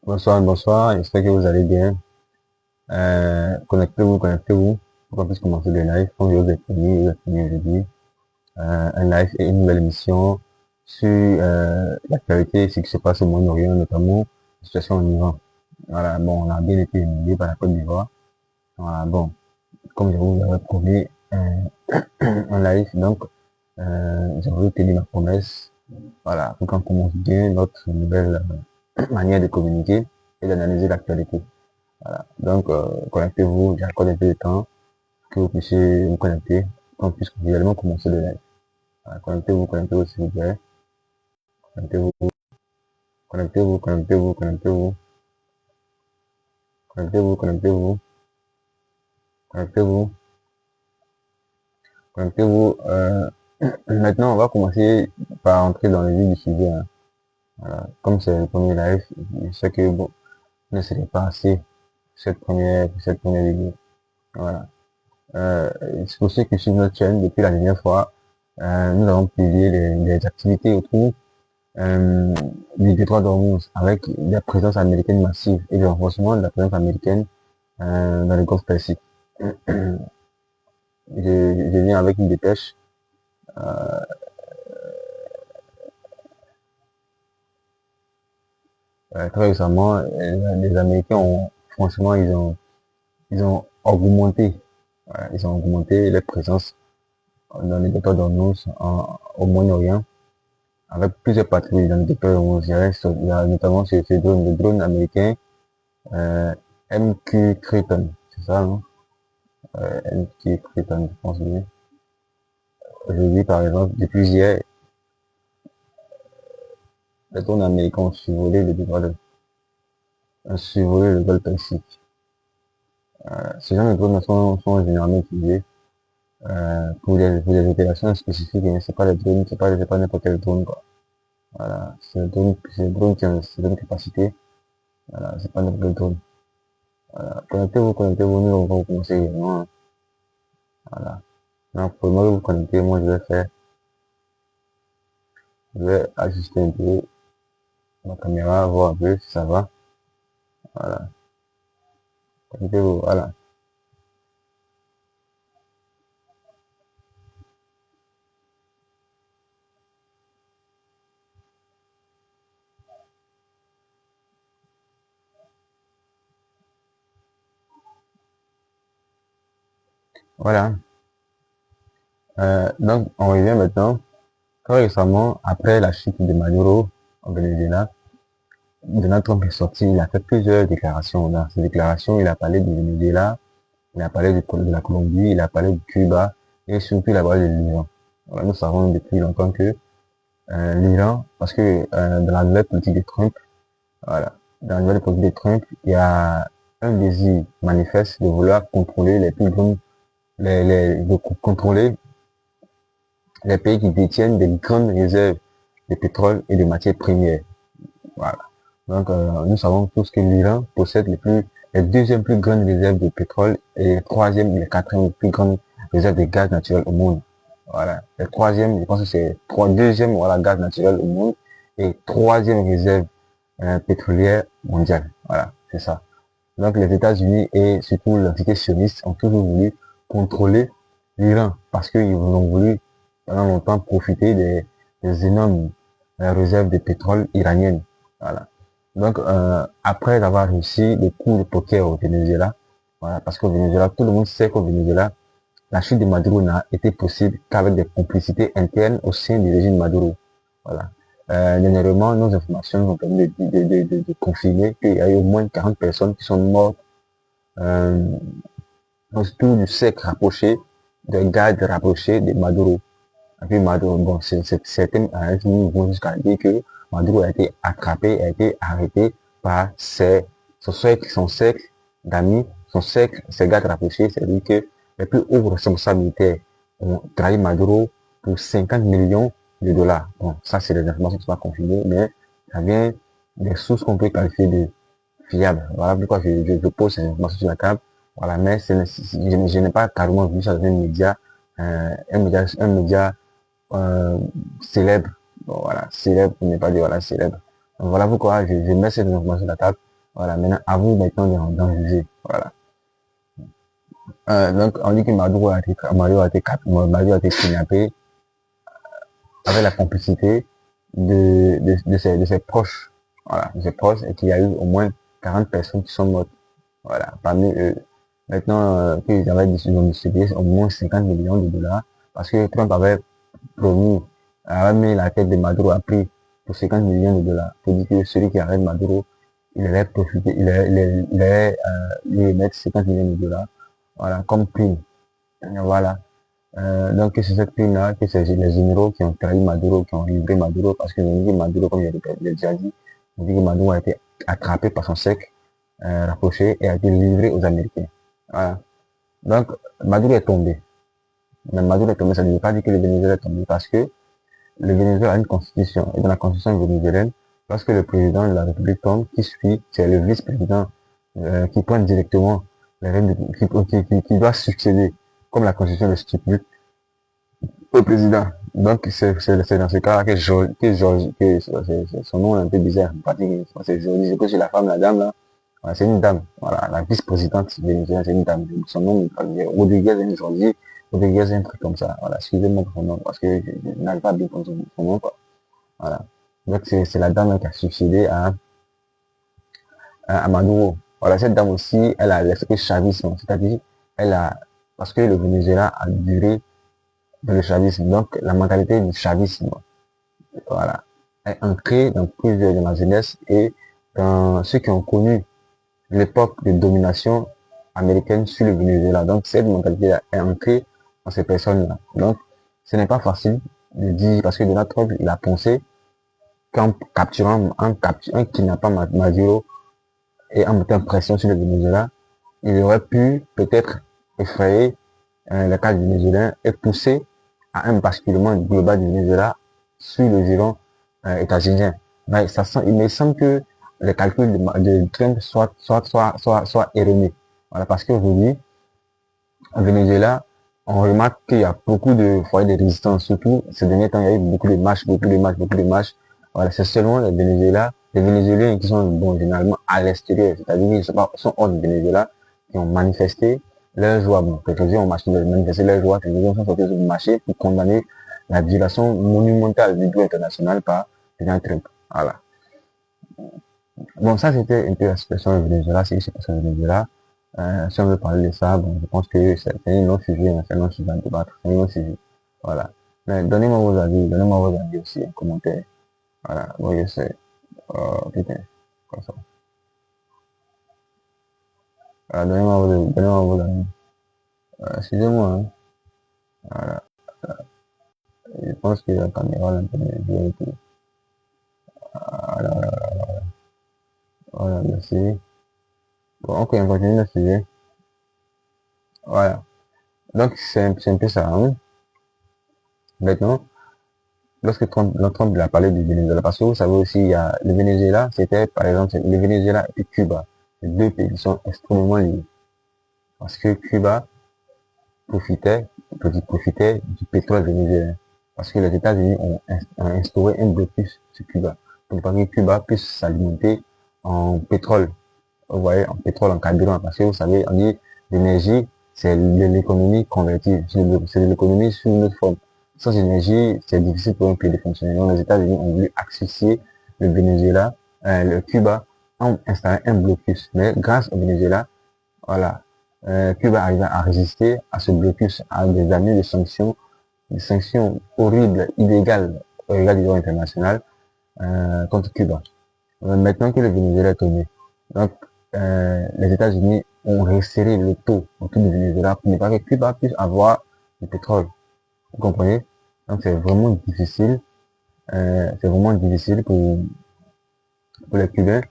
Bonsoir, bonsoir, j'espère que vous allez bien. Connectez-vous, pour qu'on puisse commencer le live. Comme je vous ai promis aujourd'hui, un live et une nouvelle émission sur l'actualité, ce qui se passe au Moyen-Orient, notamment la situation en Iran. Voilà, bon, on a bien été humilié par la Côte d'Ivoire. Voilà, bon, comme je vous avais promis, un live, donc, j'ai voulu tenir ma promesse. Voilà, pour qu'on commence bien notre nouvelle manière de communiquer et d'analyser l'actualité. Voilà. Donc, connectez-vous, j'ai encore un peu de temps que vous puissiez vous connecter, qu'on puisse également commencer le live. Voilà. Connectez-vous s'il vous plaît. Connectez-vous, connectez-vous, connectez-vous, connectez-vous, connectez-vous, connectez-vous. Maintenant, on va commencer par entrer dans le vif du sujet, hein. Voilà. Comme c'est le premier live, je sais que bon, ne serait pas assez cette première vidéo. Voilà. C'est pour ceux qui suivent notre chaîne depuis la dernière fois, nous avons publié les activités autour du détroit d'Ormuz avec la présence américaine massive et le renforcement de la présence américaine dans le Golfe Persique. Je viens avec une dépêche. Euh, Très récemment, les Américains ont, franchement, ils ont augmenté, voilà, ils ont augmenté leur présence dans le détroit d'Ormuz au Moyen-Orient avec plusieurs patrouilles dans le détroit d'Ormuz. Il y a notamment ce drone, le drone américain MQ Triton, c'est ça, non? MQ Triton, je pense bien. Aujourd'hui, par exemple, depuis hier, les drones américains ont survolé le Golfe Persique. Ces genre de drones sont généralement utilisés pour des opérations spécifiques, hein. C'est pas les drones, c'est pas n'importe quel drone, quoi. Voilà, c'est des drones qui ont une certaine capacité. Voilà, c'est pas n'importe quel drone. Voilà, connectez-vous, nous on va commencer également, hein. Voilà. Donc, pour moi, vous connectez, moi je vais ajuster un peu ma caméra, voir un peu si ça va. Voilà. Connectez-vous, voilà. Voilà. Donc, on revient maintenant. Très récemment, après la chute de Maduro au Venezuela, Donald Trump est sorti, il a fait plusieurs déclarations. Dans ces déclarations, il a parlé du Venezuela, il a parlé de la Colombie, il a parlé du Cuba et surtout il a parlé de l'Iran. Voilà, nous savons depuis longtemps que l'Iran, parce que dans la nouvelle politique de Trump, voilà, dans la nouvelle politique de Trump, il y a un désir manifeste de vouloir contrôler les plus grandes, de contrôler les pays qui détiennent des grandes réserves de pétrole et de matières premières. Voilà. Donc, nous savons tous que l'Iran possède les deuxièmes plus grandes réserves de pétrole et les troisième et les quatrième plus grandes réserves de gaz naturel au monde. Voilà. Les troisième, je pense que c'est deuxième, voilà, gaz naturel au monde et troisième réserve pétrolière mondiale. Voilà, c'est ça. Donc, les États-Unis et surtout l'entité sioniste ont toujours voulu contrôler l'Iran parce qu'ils ont voulu pendant longtemps profiter des énormes réserves de pétrole iraniennes. Voilà. Donc, après avoir réussi le coup de poker au Venezuela, voilà, parce qu'au Venezuela, tout le monde sait qu'au Venezuela, la chute de Maduro n'a été possible qu'avec des complicités internes au sein du régime Maduro. Voilà. Dernièrement, nos informations nous ont permis de confirmer qu'il y a eu au moins 40 personnes qui sont mortes autour du cercle rapproché, des gardes rapprochés de Maduro. Et puis Maduro, bon, certains vont jusqu'à dire que Maduro a été attrapé, a été arrêté par son cercle d'amis, son cercle, ses gardes rapprochés, c'est-à-dire que les plus hauts responsables militaires ont trahi Maduro pour 50 millions de dollars. Bon, ça c'est des informations qui sont pas confirmées, mais ça vient des sources qu'on peut qualifier de fiables. Voilà pourquoi je pose ces informations sur la table. Voilà, mais je n'ai pas carrément vu ça dans un média célèbre. Bon, voilà, célèbre, pour ne pas dire voilà, célèbre. Voilà pourquoi je mets cette information sur la table. Voilà, maintenant, à vous maintenant d'en juger. Voilà. Donc, on dit que Maduro a été kidnappé avec la complicité de ses proches. Voilà, de ses proches, et qu'il y a eu au moins 40 personnes qui sont mortes. Voilà, parmi eux. Maintenant, qu'ils ils ont distribué au moins 50 millions de dollars, parce que Trump avait promis, avait mis la tête de Maduro à prix pour 50 millions de dollars. Pour dire que celui qui arrête Maduro, il allait profiter, il allait lui mettre 50 millions de dollars. Voilà, comme prime. Voilà. Donc, c'est cette prime-là, que c'est les généraux qui ont trahi Maduro, qui ont livré Maduro, parce que Maduro, comme je l'ai déjà dit, on dit que Maduro a été attrapé par son cercle, rapproché, et a été livré aux Américains. Voilà. Donc, Maduro est tombé. Mais Maduro est tombé, ça ne veut pas dire que le Venezuela est tombé, parce que le Venezuela a une constitution. Et dans la constitution vénézuélienne, lorsque le président de la République tombe, qui suit, c'est le vice-président qui prend directement les rênes, qui doit succéder, comme la constitution le stipule, au président. Donc, c'est dans ce cas-là que son nom est un peu bizarre. C'est Jordi, c'est que c'est la femme, la dame, là. Voilà, c'est une dame. Voilà, la vice-présidente vénézuélienne, c'est une dame. Son nom, Rodriguez, Jordi, Rodriguez, un truc comme ça. Voilà, excusez-moi pour son nom, parce que je n'arrive pas à bien prendre son nom, quoi. Voilà. Donc, c'est la dame qui a succédé à Maduro. Voilà, cette dame aussi, elle a l'esprit chavisme, c'est-à-dire, elle a, parce que le Venezuela a duré dans le chavisme, donc la mentalité du chavisme, voilà, est ancrée dans plusieurs de la jeunesse et dans ceux qui ont connu l'époque de domination américaine sur le Venezuela. Donc, cette mentalité est ancrée dans ces personnes-là. Donc, ce n'est pas facile de dire, parce que Donald Trump, il a pensé qu'en capturant, un kidnappant Maduro et en mettant pression sur le Venezuela, il aurait pu peut-être effrayer les cas vénézuéliens et pousser à un basculement global du Venezuela sur le giron états-unien. Mais il me semble que les calculs de Trump soient erronés. Voilà, parce qu'aujourd'hui, au Venezuela, on remarque qu'il y a beaucoup de foyers de résistance, surtout ces derniers temps, il y a eu beaucoup de marches, beaucoup de marches. Voilà, c'est seulement les Vénézuéliens qui sont, bon, généralement à l'extérieur, c'est-à-dire qu'ils sont hors du Venezuela, qui ont manifesté leur joie. Bon, quelques-uns ont manifesté leur joie, quelques-uns sont sortis sur le marché pour condamner la violation monumentale du droit international par Donald Trump. Voilà. Bon, ça, c'était un peu la situation au Venezuela, c'est ce qui s'est passé au Venezuela. Si on veut parler de ça, bon, je pense que c'est un autre sujet, c'est un autre sujet à débattre, c'est un autre sujet. Voilà. Mais donnez-moi vos avis aussi en commentaire. Voilà, moi je sais. Putain, comme ça. Voilà, donnez-moi vos avis. Excusez-moi, hein. Voilà. Je pense que la caméra, là, un peu bien et tout. Voilà, voilà, voilà. Voilà, merci. Bon, ok, on continue le sujet. Voilà. Donc, c'est un peu ça, hein. Maintenant, lorsque Trump a parlé du Venezuela, parce que vous savez aussi, il y a le Venezuela, c'était par exemple le Venezuela et Cuba. Les deux pays sont extrêmement liés. Parce que Cuba profitait du pétrole vénézuélien. Parce que les États-Unis ont instauré un blocus sur Cuba. Pour ne pas que Cuba puisse s'alimenter en pétrole. Vous voyez, en pétrole, en carburant. Parce que vous savez, on dit l'énergie, c'est l'économie convertie. C'est de l'économie sous une autre forme. Sans énergie, c'est difficile pour un pays de fonctionner. Donc, les États-Unis ont voulu asphyxier le Venezuela, le Cuba, en installant un blocus. Mais grâce au Venezuela, voilà, Cuba arrive à résister à ce blocus, à des années de sanctions, des sanctions horribles, illégales au regard du droit international contre Cuba. Maintenant que le Venezuela est tombé, donc les États-Unis ont resserré le taux autour du Venezuela pour ne pas que Cuba puisse avoir du pétrole. Vous comprenez? Donc c'est vraiment difficile pour les Cubains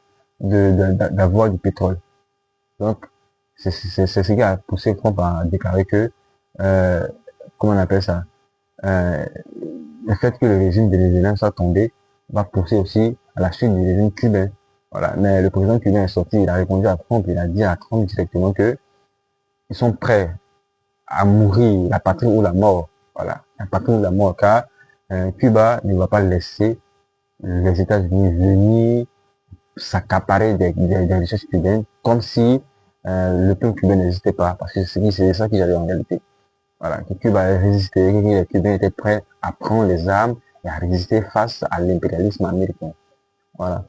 d'avoir du pétrole. Donc c'est ce qui a poussé Trump à déclarer que comment on appelle ça? Euh, le fait que le régime vénézuélien soit tombé va pousser aussi à la chute du régime cubain. Voilà. Mais le président cubain est sorti, il a répondu à Trump, il a dit à Trump directement que ils sont prêts à mourir, la patrie ou la mort. Voilà. La patrie ou la mort, car Cuba ne va pas laisser les États-Unis venir s'accaparer des richesses cubaines comme si le peuple cubain n'existait pas, parce que c'est ça qu'ils avaient en réalité. Voilà, que Cuba avait résisté, que les Cubains étaient prêts à prendre les armes et à résister face à l'impérialisme américain. Voilà.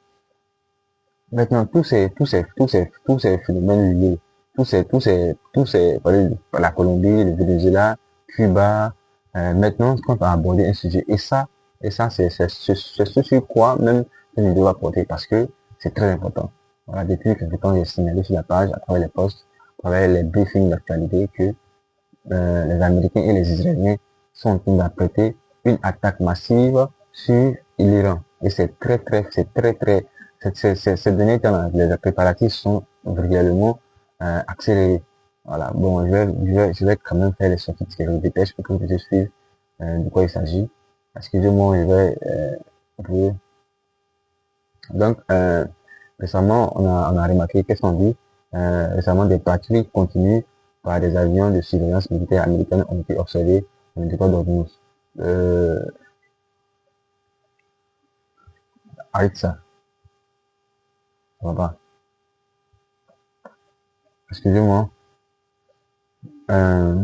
Maintenant, tous ces phénomènes liés, voilà, la Colombie, le Venezuela, Cuba, maintenant, quand on va aborder un sujet, et ça, c'est ce sur quoi même une vidéo va porter, parce que c'est très important. Voilà, depuis quelque temps, j'ai signalé sur la page, à travers les posts, à travers les briefings d'actualité, que les Américains et les Israéliens sont en train d'apprêter une attaque massive sur l'Iran. Et ces derniers temps, les préparatifs sont réellement accélérés. Voilà. Bon, je vais quand même faire les sorties de dépêche pour que je suive de quoi il s'agit. Excusez-moi, je vais vous. Donc, récemment, on a remarqué, qu'est-ce qu'on dit? Récemment, des patrouilles continues par des avions de surveillance militaire américaines ont été observés dans le détroit d'Ormuz. Arrête ça, ça va pas. Excusez-moi, euh,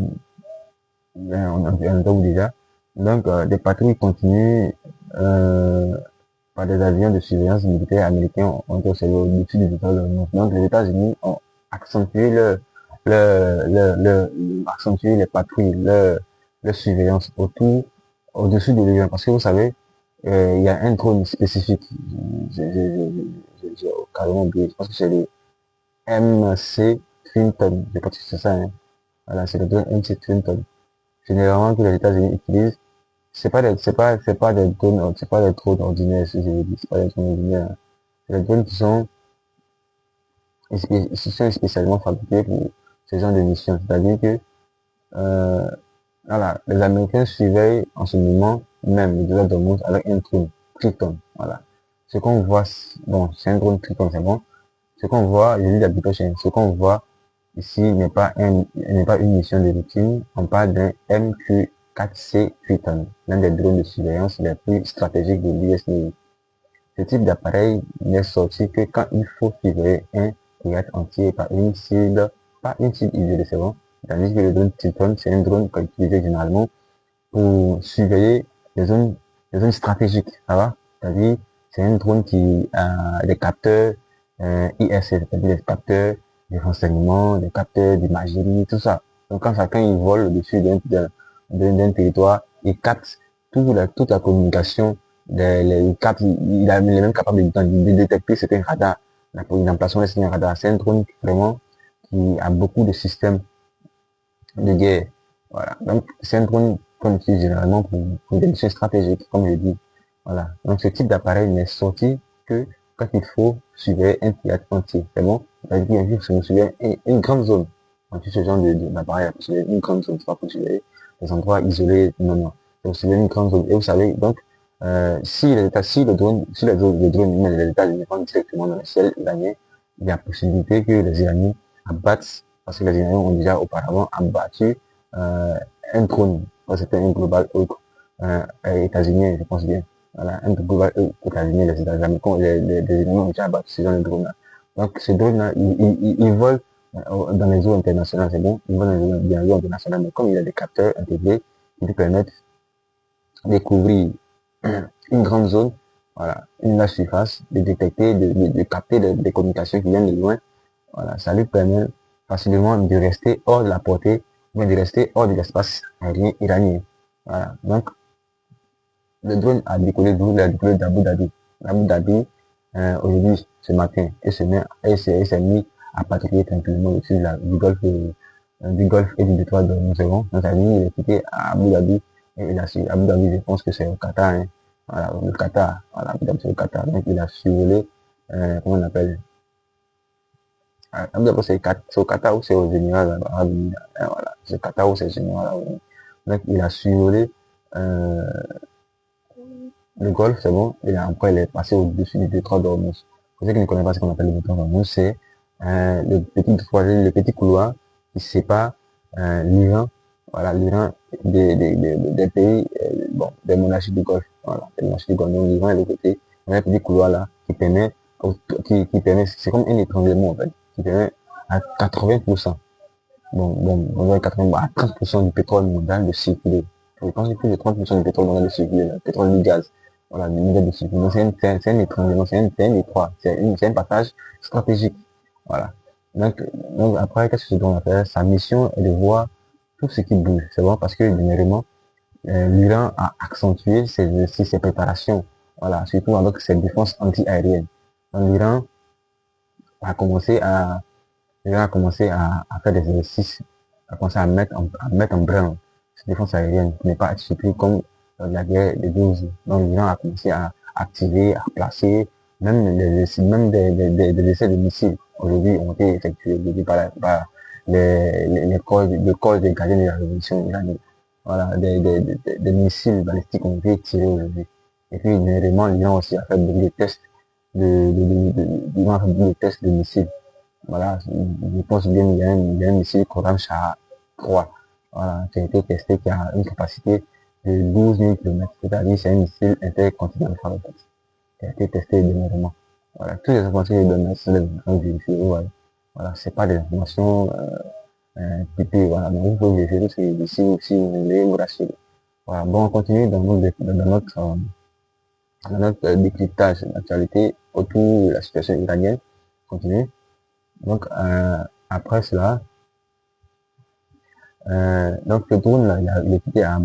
on tombe déjà. Donc, des patrouilles continues par des avions de surveillance militaire américains ont été observés au-dessus du détroit d'Ormuz. Donc, les États-Unis ont accentué accentuer les patrouilles, leur surveillance au-dessus de l'Iran. Parce que vous savez, il y a un drone spécifique. J'ai carrément oublié. Je pense que c'est le MC Clinton. Je pense que c'est ça, hein. Voilà, c'est le drone MC Clinton. Généralement, que les États-Unis utilisent, c'est pas des drones ordinaires, si je veux dire. C'est pas des drones ordinaires, hein. C'est des drones qui sont spécialement fabriqués pour ce genre de mission. C'est-à-dire que, euh, voilà, les Américains surveillent en ce moment même le désert d'Ormuz avec un drone Triton. Voilà. Ce qu'on voit, bon, c'est un drone Triton, c'est bon. Ce qu'on voit, je dis d'habitude, ce qu'on voit ici n'est pas une mission de routine. On parle d'un MQ-4C Triton, l'un des drones de surveillance les plus stratégiques de l'US Navy. Ce type d'appareil n'est sorti que quand il faut surveiller un théâtre entier par une cible isolée, c'est bon. Tandis que le drone Triton, c'est un drone qu'on utilise généralement pour surveiller les zones stratégiques, ça va? C'est-à-dire, c'est un drone qui a des capteurs ISC, c'est-à-dire des capteurs de renseignement, des capteurs d'imagerie, tout ça. Donc quand il vole au-dessus d'un territoire, il capte toute la communication, il est même capable de détecter certains radars, l'emplacement de certains radars. C'est un drone vraiment qui a beaucoup de systèmes de guerre. Voilà. Donc, c'est un drone qu'on utilise généralement pour des missions stratégiques, comme je dis. Voilà. Donc, ce type d'appareil n'est sorti que quand il faut surveiller un théâtre entier. C'est bon? C'est-à-dire bien sûr, c'est surveiller une grande zone. On utilise ce genre d'appareil pour surveiller une grande zone. C'est pas pour surveiller des endroits isolés. Non, non. C'est pour surveiller une grande zone. Et vous savez, donc, si le drone humain des États-Unis vont directement dans le ciel iranien, il y a possibilité que les Iraniens abattent, parce que les Iraniens ont déjà auparavant abattu euh, un drone, c'était un Global Hawk états-unien, je pense bien. Voilà, un Global Hawk états-unien, les Américains, les Iraniens ont déjà abattu ce genre de drone-là. Donc, ce drone-là, il vole dans les eaux internationales, c'est bon, il vole dans les eaux internationales, mais comme il a des capteurs intégrés qui lui permettent de découvrir une grande zone, voilà, une large surface, de détecter, de capter des communications qui viennent de loin. Voilà, ça lui permet facilement de rester hors de la portée, ou de rester hors de l'espace aérien iranien. Voilà. Donc, le drone a décollé d'où? Il a décollé d'Abu Dhabi. Abu Dhabi, aujourd'hui, ce matin, et s'est mis à patrouiller tranquillement au-dessus du golfe et du détroit de Mousseron. Donc, ça il est quitté à Abu Dhabi, et il a su, Abu Dhabi, je pense que c'est au Qatar, hein. Voilà, le Qatar. Voilà, Abu Dhabi, c'est au Qatar. Donc, il a survolé, comment on appelle? Abu Dhabi, c'est au Qatar ou c'est aux Émirats Arabes Unis. Voilà, c'est au Qatar ou c'est aux Émirats Arabes Unis. Donc, il a survolé, le golf, c'est bon, et après, il est passé au-dessus du détroit d'Ormuz. Pour ceux qui ne connaissent pas ce qu'on appelle le détroit d'Ormuz, c'est le petit couloir qui sépare l'Iran, voilà, l'Iran des pays, bon, des monarchies du Golfe, voilà, des monarchies du Golfe. Donc, l'Iran est le côté, un petit couloir là qui permet, c'est comme un étranglement en fait, qui permet à 80%, bon, 80, à 30% du pétrole mondial de circuler. Je pense que plus de 30% du pétrole mondial de circuler, le pétrole du gaz, voilà, le mondial de circuler. Donc c'est un étranglement, c'est un étroit, c'est un passage stratégique, voilà. Donc après, qu'est-ce que c'est qu'on va faire? Sa mission est de voir tout ce qui bouge. C'est bon parce que généralement, l'Iran a accentué ses préparations, voilà, surtout avec ses défenses anti-aériennes. L'Iran a commencé à, l'Iran a commencé à faire des exercices, a commencé à mettre en branle cette défense aérienne qui n'est pas exécutée comme la guerre de 12 jours. Donc l'Iran a commencé à activer, à placer, même des essais de missiles aujourd'hui ont été effectués par le corps des gardiens de la révolution iranienne. Voilà, des missiles balistiques ont été tirés aujourd'hui. Et puis, généralement, l'Iran aussi a fait beaucoup de tests l'Iran a fait beaucoup de tests de missiles. Voilà, je pense bien il y a un missile Khorram Shah 3, voilà, qui a été testé, qui a une capacité de 12 000 km. C'est-à-dire c'est un missile intercontinental, en fait, qui a été testé dernièrement. Voilà, toutes les informations que je donne, c'est les informations vérifiées, ouais. Voilà, c'est pas des informations pipées, voilà. Donc, il faut vérifier tout ce qui est si vous voulez vous rassurer. Voilà, bon, on continue dans notre décryptage de l'actualité autour de la situation iranienne. On continue. Donc, après cela, donc le drone, là, il est quitté à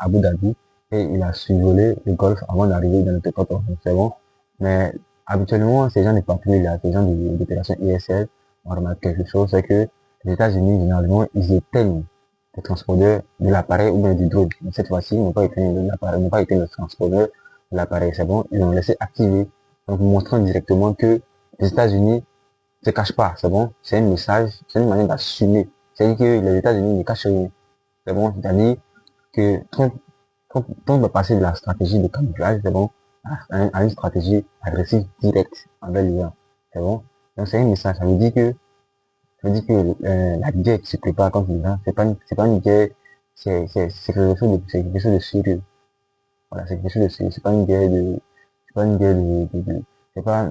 Abu Dhabi et il a survolé le golfe avant d'arriver dans notre côte. C'est bon. Mais habituellement, ces gens des patrouilles là, ces gens de l'opération ISL, on remarque quelque chose, c'est que les États-Unis, généralement, ils éteignent les transpondeurs de l'appareil ou bien du drone. Mais cette fois-ci, ils n'ont pas éteint l'appareil, n'ont pas éteint le transpondeur de l'appareil. C'est bon. Ils l'ont laissé activer. Donc, montrant directement que les États-Unis se cache pas, c'est bon. C'est un message, c'est une manière d'assumer. C'est-à-dire que les États-Unis ne cachent rien. C'est bon. C'est-à-dire que Trump va passer de la stratégie de camouflage, c'est bon, à une stratégie agressive directe envers l'Iran. C'est bon. Donc c'est un message. Ça veut dire que la guerre qui se prépare contre l'Iran, c'est pas une guerre, c'est quelque chose de sérieux. Voilà, c'est quelque chose de sérieux. C'est pas une guerre c'est pas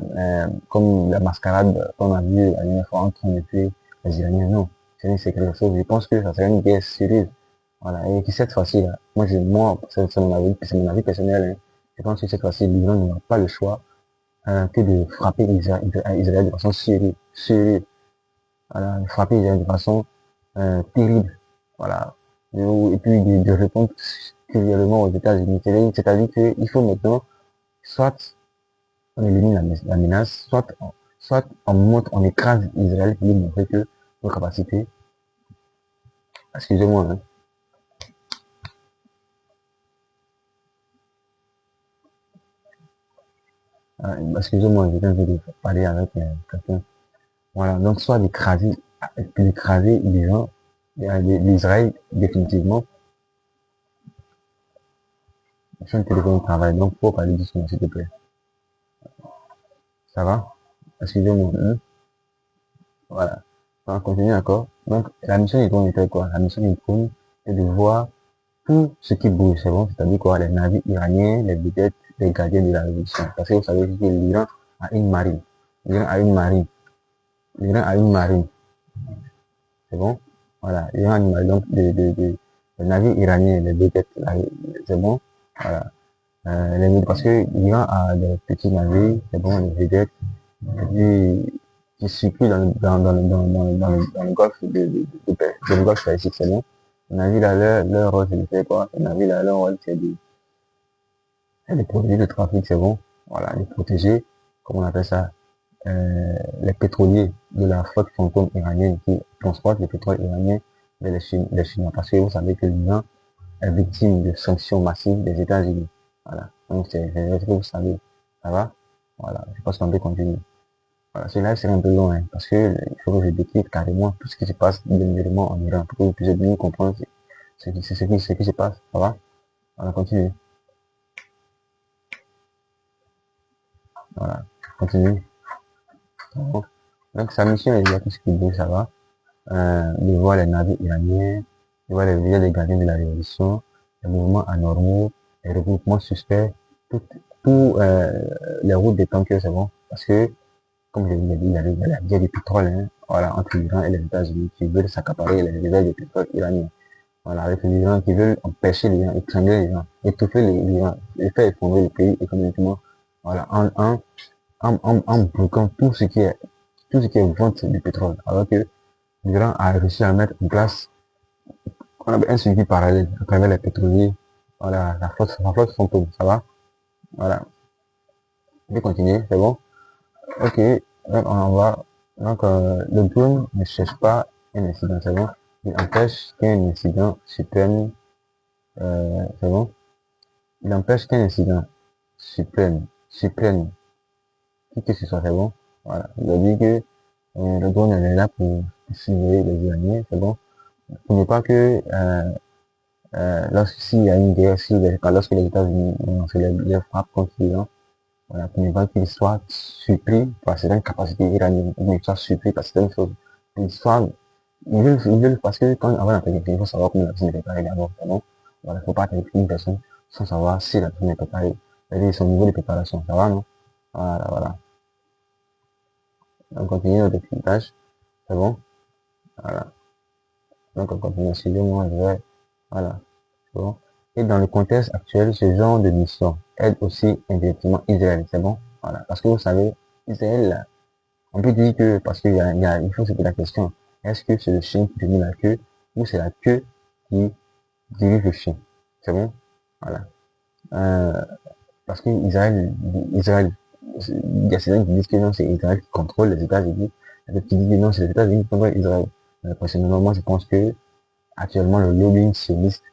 comme la mascarade qu'on a vu la dernière fois entre Trump et puis les Iraniens. Non, c'est quelque chose. Je pense que ça serait une guerre sérieuse. Voilà, et que cette fois-ci, là, c'est mon avis personnel, hein. Je pense que cette fois-ci, l'Iran n'aura pas le choix que de frapper Israël de façon sérieuse. Voilà, de frapper Israël de façon terrible. Voilà. Et puis de répondre cruellement aux États-Unis. C'est-à-dire qu'il faut maintenant, soit on élimine la menace, soit on montre, on écrase Israël pour lui montrer que nos capacités, excusez-moi, hein. Excusez-moi, je viens de parler avec quelqu'un. Voilà, donc soit d'écraser l'Iran, l'Israël définitivement. Je suis un téléphone de travail, donc faut parler doucement, s'il te plaît. Ça va? Excusez-moi, hein. Voilà. On continue encore. Donc, la mission du drone était quoi? La mission du drone est de voir tout ce qui bouge, c'est bon? C'est-à-dire quoi? Les navires iraniens, les vedettes, les gardiens de la révolution. Parce que vous savez que l'Iran a une marine. L'Iran a une marine. L'Iran a une marine. C'est bon? Voilà. L'Iran a une marine. Donc, les navires iraniens, les vedettes, c'est bon? Voilà. Parce que l'Iran a des petits navires, c'est bon, les vedettes, qui circulent dans le golfe le golfe Persique, c'est bon. Les navires là, leur rôle, c'est de faire quoi? Les navires là, leur rôle, c'est de protéger le trafic, c'est bon. Voilà, de protéger, comment on appelle ça, les pétroliers de la flotte fantôme iranienne qui transporte le pétrole iranien vers les Chinois. Parce que vous savez que l'Iran est victime de sanctions massives des États-Unis. Voilà. Donc, c'est ce que vous savez. Ça va? Voilà. Je pense qu'on peut continuer. Voilà. Ce live serait un peu long, hein, parce que il faut que je décrypte carrément tout ce qui se passe dernièrement en Iran pour que vous puissiez bien comprendre ce qui se passe. Ça va? On continue. Voilà. Continue. Bon. Donc, sa mission est de voir tout ce qui bouge, ça va? De voir les navires iraniens, de voir les vidéos des gardiens de la révolution, les mouvements anormaux, les regroupements suspects, tout, tous les routes des tankers, c'est bon. Parce que, comme je vous l'ai dit, il y a la guerre du pétrole, hein, voilà, entre l'Iran et les États-Unis qui veulent s'accaparer les réserves de pétrole iranien. Voilà, avec les Iraniens qui veulent empêcher les gens, étrangler les gens, étouffer les gens, et faire effondrer le pays économiquement. Voilà, en bloquant tout ce qui est vente du pétrole. Alors que l'Iran a réussi à mettre en place on avait un suivi parallèle à travers les pétroliers. Voilà, la flotte fantôme, ça va? Voilà. Je vais continuer, c'est bon? Ok, donc on en va. Donc, le drone ne cherche pas un incident, c'est bon? Il empêche qu'un incident surprenne, c'est bon? Il empêche qu'un incident surprenne, qui que ce soit, c'est bon? Voilà. Il a dit que le drone elle est là pour surveiller les Iraniens, c'est bon? Pour ne pas que lorsqu'il y a une guerre, lorsque les États-Unis lancent les frappes contre l'Iran, voilà, pour ne pas qu'ils soient surpris par certaines capacités iraniennes, ou qu'ils soient surpris par certaines choses. Ils veulent parce que quand avant d'attaquer, il faut savoir comment la personne est préparée d'abord, bon. Voilà, il ne faut pas attaquer une personne sans savoir si la personne est préparée. C'est-à-dire son niveau de préparation, ça va, non? Voilà, voilà. On continue notre décryptage, c'est bon? Voilà. Donc on continue, excusez-moi, je vais, voilà. Bon. Et dans le contexte actuel, ce genre de mission aide aussi indirectement Israël, c'est bon? Voilà. Parce que vous savez, Israël, on peut dire que, parce il faut se poser la question, est-ce que c'est le chien qui tenait la queue ou c'est la queue qui dirige le chien? C'est bon? Voilà. Euh, parce que Israël, il y a certains qui disent que non, c'est Israël qui contrôle les États-Unis, il y a d'autres qui disent que non, c'est les États-Unis qui contrôlent Israël. Personnellement, moi, je pense que actuellement, le lobbying sioniste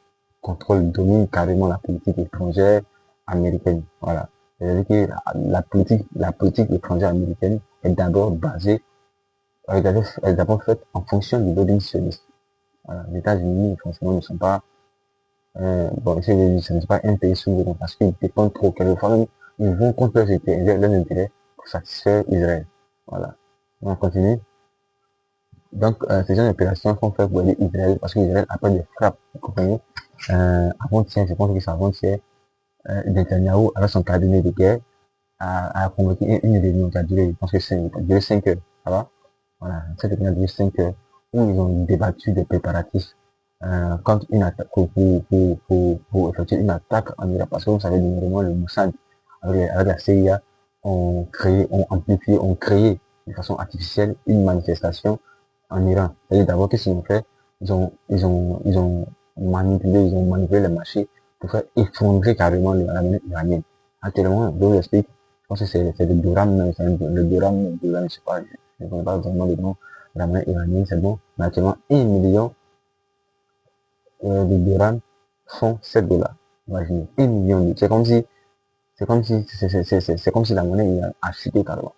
domine carrément la politique étrangère américaine. Voilà. C'est-à-dire que la politique étrangère américaine est d'abord basée, elle est d'abord faite en fonction du lobbying sioniste. Voilà. Les États-Unis, franchement, ne sont pas, bon, ce n'est pas un pays souverain parce qu'ils dépendent trop. Quelquefois, même, ils vont contre leurs intérêts pour satisfaire Israël. Voilà. On continue. Donc, ces genre d'opérations sont faites pour aider Israël parce qu'Israël, après des frappes, vous comprenez, avant-hier, je pense que c'est avant-hier, Netanyahu, avec son cabinet de guerre, a convoqué une réunion qui a duré, je pense que c'est, 5 heures, ça va? Voilà, cette réunion a duré 5 heures, où ils ont débattu des préparatifs, contre une attaque, pour effectuer une attaque en Irak, parce que vous savez, dernièrement, le Mossad, avec la CIA, ont amplifié, ont créé de façon artificielle une manifestation en Iran. C'est-à-dire d'abord, qu'est-ce qu'ils ont fait? Ils ont manipulé le marché pour faire effondrer carrément la monnaie iranienne. Actuellement, je vous explique, je pense que c'est le Duram, le Duram, je sais pas, je ne connais pas vraiment le nom de la monnaie iranienne, c'est bon. Mais actuellement, 1 million de Duram font 7 dollars. Imaginez, 1 million c'est comme si la monnaie a chuté carrément.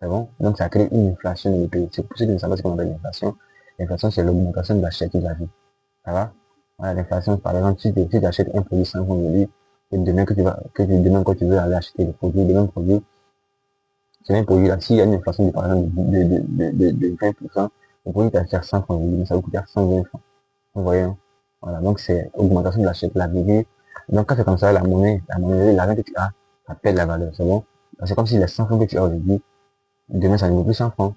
C'est bon? Donc, ça crée une inflation dans le pays. C'est pour ceux qui ne savent pas ce qu'on appelle l'inflation. L'inflation, c'est l'augmentation de la cherté de la vie. Ça va? Voilà, l'inflation, par exemple, si tu achètes un produit 100 francs aujourd'hui, et demain demain quand tu veux aller acheter le produit, le même produit, c'est même produit là, s'il y a une inflation de, par exemple, de 20%, le produit t'a acheté 100 francs aujourd'hui, mais ça va coûter 120 francs. Vous voyez, hein? Voilà, donc c'est augmentation de la cherté de la vie. Donc, quand c'est comme ça, l'argent que tu as, ça perd la valeur, c'est bon? C'est comme si les 100 francs que tu as aujourd'hui, demain, ça ne vaut plus 100 francs.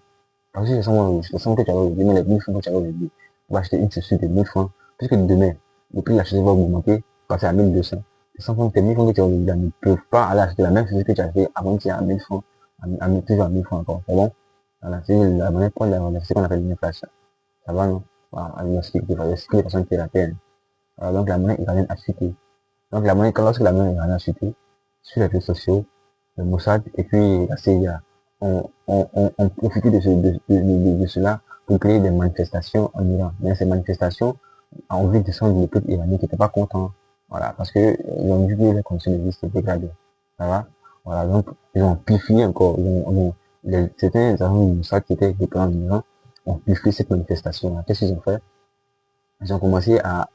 Parce que les 100 que tu as aujourd'hui, même les 1000 francs que tu as aujourd'hui, on va acheter une chaussure de 1000 francs. Puisque demain, le prix de la chaussure va augmenter, passer à 1200. Les 100 francs, tes 1000 francs que tu as aujourd'hui, ne peuvent pas aller acheter la même chaussure que tu as acheté avant qu'il y ait à 1000 francs, toujours à 1000 francs encore. C'est bon? Voilà, c'est la monnaie pour ce qu'on appelle l'inflation. Ça va, non? Voilà, avec les personnes qui la peine. Alors, donc la monnaie iranienne a chuté. Donc lorsque la monnaie iranienne a chuté, sur les réseaux sociaux, le Mossad et puis la CIA ont profité de cela pour créer des manifestations en Iran. Mais ces manifestations ont envie de descendre le peuple iranien qui n'était pas content. Voilà, parce que ils ont vu que les conditions de vie se dégradaient. Ça va? Voilà, donc ils ont amplifié encore. Certains agents du Mossad qui étaient dépendants en Iran ont amplifié cette manifestation. Qu'est-ce qu'ils ont fait? Ils ont commencé à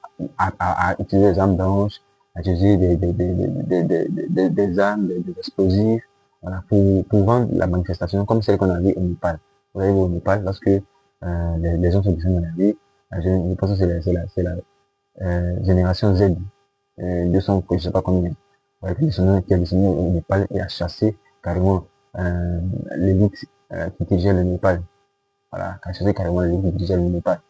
utiliser des armes blanches, à utiliser des armes, des explosifs, voilà, pour rendre la manifestation comme celle qu'on a vue au Népal. Vous avez vu au Népal, lorsque les gens se descendent dans la rue, je pense que c'est la génération Z, 200, je sais pas combien. qui a descendu au Népal et a chassé carrément l'élite qui dirigeait le Népal. Voilà, qui a chassé carrément l'élite qui dirigeait le Népal.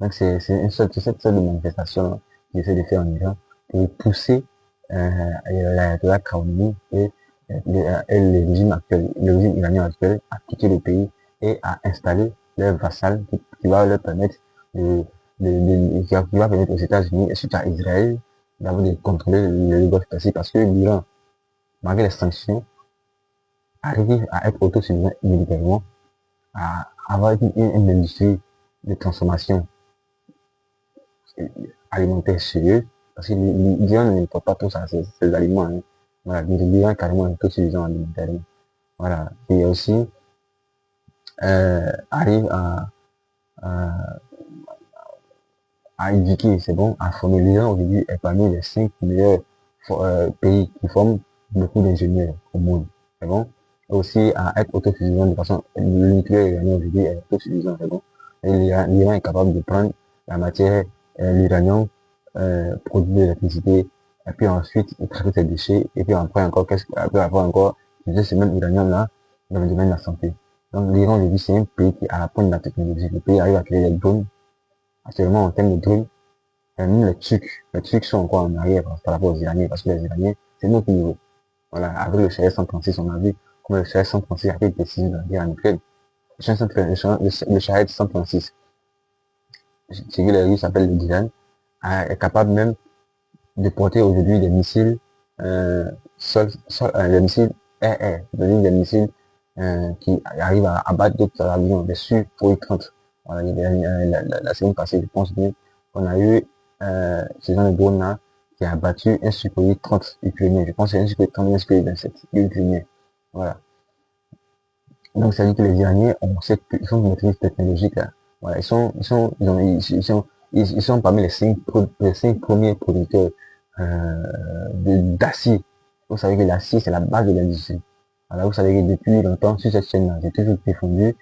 Donc c'est cette sorte de manifestation qui essaie de faire en Iran pour pousser l'ayatollah Khamenei et le régime actuel, le régime iranien actuel à quitter le pays et à installer leur vassal qui va leur permettre qui va permettre aux États-Unis et surtout à Israël d'avoir de contrôler le Golfe Persique parce que l'Iran, malgré les sanctions, arrive à être autosuffisant militairement, à avoir une industrie de transformation alimentaire sérieux parce que l'Iran n'importe pas tout ça, ces aliments. Hein. Voilà, l'Iran carrément est autosuffisant alimentairement. Voilà. Et aussi, arrive à, à éduquer, c'est bon, à former l'Iran aujourd'hui est parmi les 5 meilleurs pays qui forment beaucoup d'ingénieurs au monde. C'est bon. Et aussi à être autosuffisant de façon, le nucléaire iranien aujourd'hui est autosuffisant, c'est bon. Et l'Iran est capable de prendre la matière, l'uranium, produire de l'électricité, et puis ensuite traiter ses déchets, et puis après encore, après avoir encore, ce même uranium-là dans le domaine de la santé. Donc l'Iran aujourd'hui c'est un pays qui est à la pointe de la technologie. Le pays arrive à créer des drones. Actuellement, en termes de drones, même les Turcs sont encore en arrière par rapport aux Iraniens, parce que les Iraniens, c'est notre niveau. Voilà, avec le Shahed 136, on a vu comment le Shahed 136 a été décisif dans la guerre en Ukraine. Le Shahed 136, ce que les Russes appellent le Dilan, est capable même de porter aujourd'hui des missiles, des missiles air-air, c'est-à-dire des missiles qui arrivent à abattre d'autres avions, des Su-30. Voilà, la semaine passée, je pense bien, on a eu ce genre de drone-là qui a abattu un Sukhoi 30 ukrainien. Je pense que c'est un Sukhoi 30 un Sukhoi 27 ukrainien. Voilà. Donc, ça veut dire que les Iraniens ils ont une maîtrise technologique là. Voilà, ils sont parmi les 5 premiers producteurs d'acier. Vous savez que l'acier, c'est la base de l'industrie. Voilà, vous savez que depuis longtemps, sur cette chaîne-là, j'ai toujours défendu,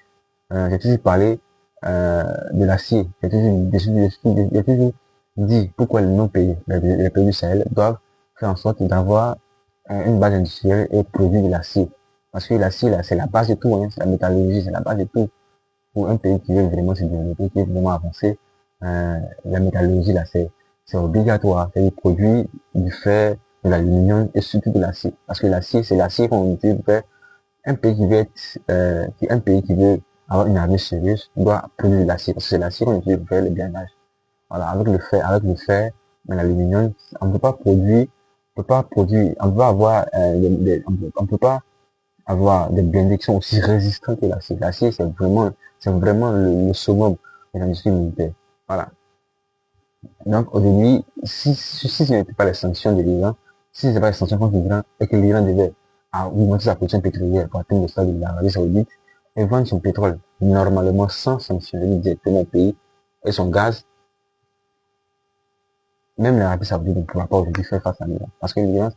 j'ai toujours parlé de l'acier. J'ai toujours dit pourquoi les non-pays, les pays du Sahel, doivent faire en sorte d'avoir une base industrielle et produire de l'acier. Parce que l'acier, là, c'est la base de tout, hein, c'est la métallurgie, c'est la base de tout. Pour un pays qui veut vraiment se développer, qui est vraiment avancé, la métallurgie, là, c'est obligatoire. C'est du produit du fer, de l'aluminium et surtout de l'acier. Parce que l'acier, c'est l'acier qu'on utilise pour faire un pays qui veut être, un pays qui veut avoir une armée sérieuse doit produire de l'acier. Parce que c'est l'acier qu'on utilise pour faire le blindage. Voilà, avec le fer, mais l'aluminium, on ne peut pas produire, on peut pas avoir, on peut pas avoir des blindés qui sont aussi résistants que l'acier. L'acier, c'est vraiment le summum de l'industrie militaire. Voilà. Donc, aujourd'hui, si ce n'était pas les sanctions de l'Iran, si ce n'était pas les sanctions contre l'Iran, et que l'Iran devait augmenter sa production pétrolière pour atteindre le stade de l'Arabie Saoudite, et vendre son pétrole normalement sans sanctionner directement le pays et son gaz, même l'Arabie Saoudite ne pourra pas aujourd'hui faire face à l'Iran. Parce que l'Iran,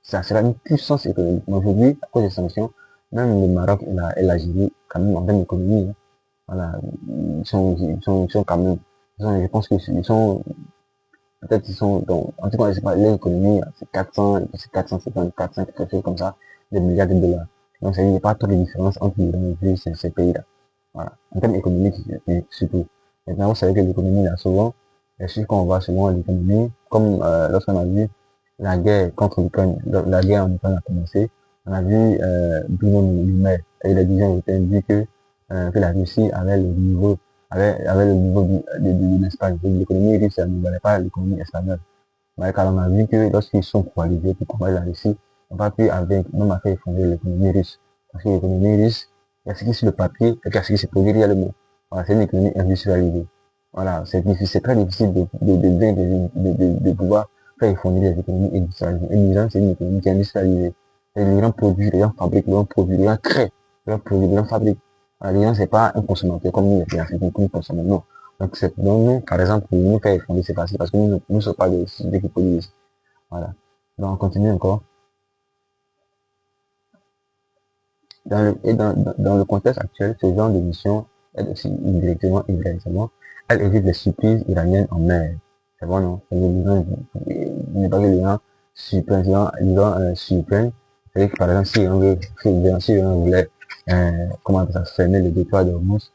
ça sera une puissance économique. Aujourd'hui, à cause des sanctions, même le Maroc et l'Algérie, quand même, en termes d'économie, hein, voilà, ils sont quand même, je pense qu'ils sont, peut-être ils sont, en tout cas, je sais pas, l'économie, c'est 400, c'est 450, 400, quelque chose comme ça, des milliards de dollars. Donc, il n'y a pas trop de différence entre l'Iran et ces pays-là. Voilà. En termes économiques, surtout. Maintenant, vous savez que l'économie, là, souvent, les chiffres qu'on voit souvent à l'économie, comme lorsqu'on a vu la guerre contre l'Ukraine, la guerre en Ukraine a commencé, on a vu Bruno Le Maire et les dirigeants européens dire que la Russie avait le niveau de l'Espagne. L'économie russe ne valait pas l'économie espagnole. Mais car on a vu que lorsqu'ils sont coalisés pour combattre la Russie, on n'a pas pu même à faire effondrer l'économie russe. Parce que l'économie russe, il y a ce qui est sur le papier et il y a ce qui se produit réellement. Voilà, c'est une économie industrialisée. Voilà, c'est très difficile de pouvoir faire effondrer les économies industrialisées. Et l'Iran, c'est une économie qui est industrialisée. Et les gens produisent, les gens fabriquent, les gens produisent, les gens créent, les gens produisent, les gens fabriquent. Voilà, les gens, c'est pas un consommateur comme nous, les pays africains, comme nous consommons. Non. Donc nous, par exemple, pour nous faire effondrer, c'est facile parce que nous ne sommes pas des sociétés qui produisent. Voilà. Donc on continue encore. Dans le contexte actuel, ce genre de mission aide aussi indirectement et directement. Elle évite les surprises iraniennes en mer. C'est bon, non? N'est pas que les gens surprendre, surprendre. C'est-à-dire que, par exemple, si on voulait, comment ça se fermer le détroit d'Ormuz,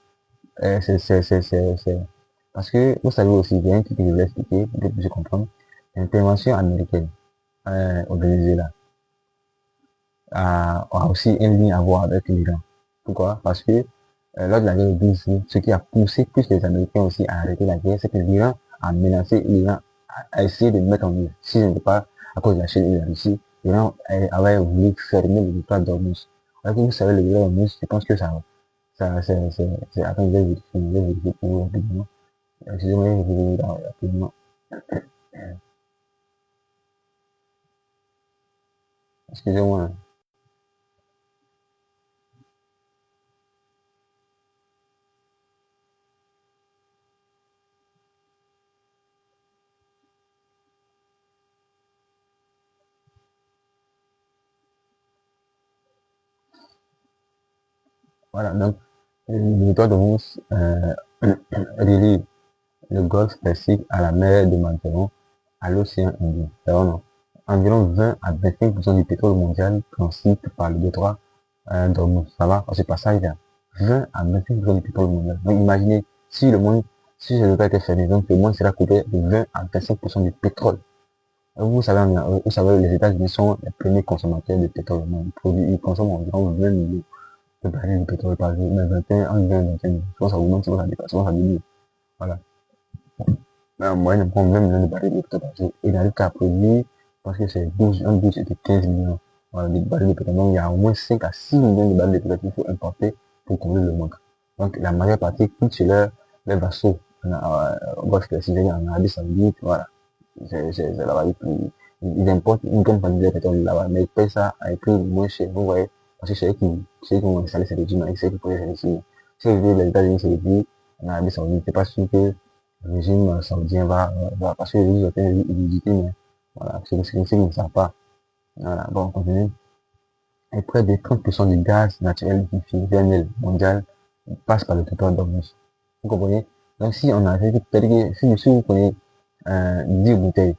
parce que, vous savez aussi, il y a un truc que je voulais expliquer, pour que je comprenne. L'intervention américaine, au Venezuela, a aussi un lien à voir avec l'Iran. Pourquoi? Parce que lors de la guerre de 12 jours, ce qui a poussé plus les Américains aussi à arrêter la guerre, c'est que l'Iran a menacé, l'Iran a essayé de mettre en œuvre. Si ce n'était pas à cause de la Chine et de la Russie, l'Iran avait voulu fermer le détroit d'Ormuz. Alors que vous savez, le détroit d'Ormuz, je pense que attends, je vais vérifier pour vous rapidement. Excusez-moi, je vais vérifier rapidement. Excusez-moi. Voilà, donc, le détroit d'Ormuz, relie le golfe Persique à la mer de Mantéron, à l'océan Indien. Alors, environ 20 à 25% du pétrole mondial transite par le détroit d'Ormuz. Ça va, à ce passage-là. 20 à 25% du pétrole mondial. Donc, imaginez, si le monde, si ce détroit était fermé, donc le monde sera coupé de 20 à 25% du pétrole. Vous savez, les États-Unis sont les premiers consommateurs de pétrole au monde. Ils consomment environ 20 millions de barils de pétrole par jour, mais 21, entre 20 et 25 millions. Je pense que ça augmente, ça dépasse, ça diminue. Voilà. Mais en moyenne, on prend 20 millions de barils de pétrole par jour. Et il n'arrive qu'à produire, parce que c'est 12, un 12 de 15 millions voilà, de barils de pétrole. Donc, il y a au moins 5 à 6 millions de barils de pétrole qu'il faut importer pour combler le manque. Donc, la majeure partie coûte sur leurs vassaux. Au Golfe Persique, en Arabie Saoudite, voilà. C'est là-bas, ils importent une grande quantité de pétrole là-bas, mais ils payent ça à un prix moins cher, vous voyez. Parce que c'est eux qui vont installer ces régimes, c'est eux qui payent ces régimes. Si vous voulez, les États-Unis, c'est réduit, en Arabie Saoudite, c'est pas sûr que le régime saoudien va parce que les régime saoudien est illégitime, mais voilà, c'est ce qu'ils ne savent pas. Voilà, bon, on continue. Et près de 30% du gaz naturel liquéfié mondial passe par le territoire d'Ormuz. Vous comprenez? Donc, si on a, c'est-à-dire que si vous prenez 10 bouteilles,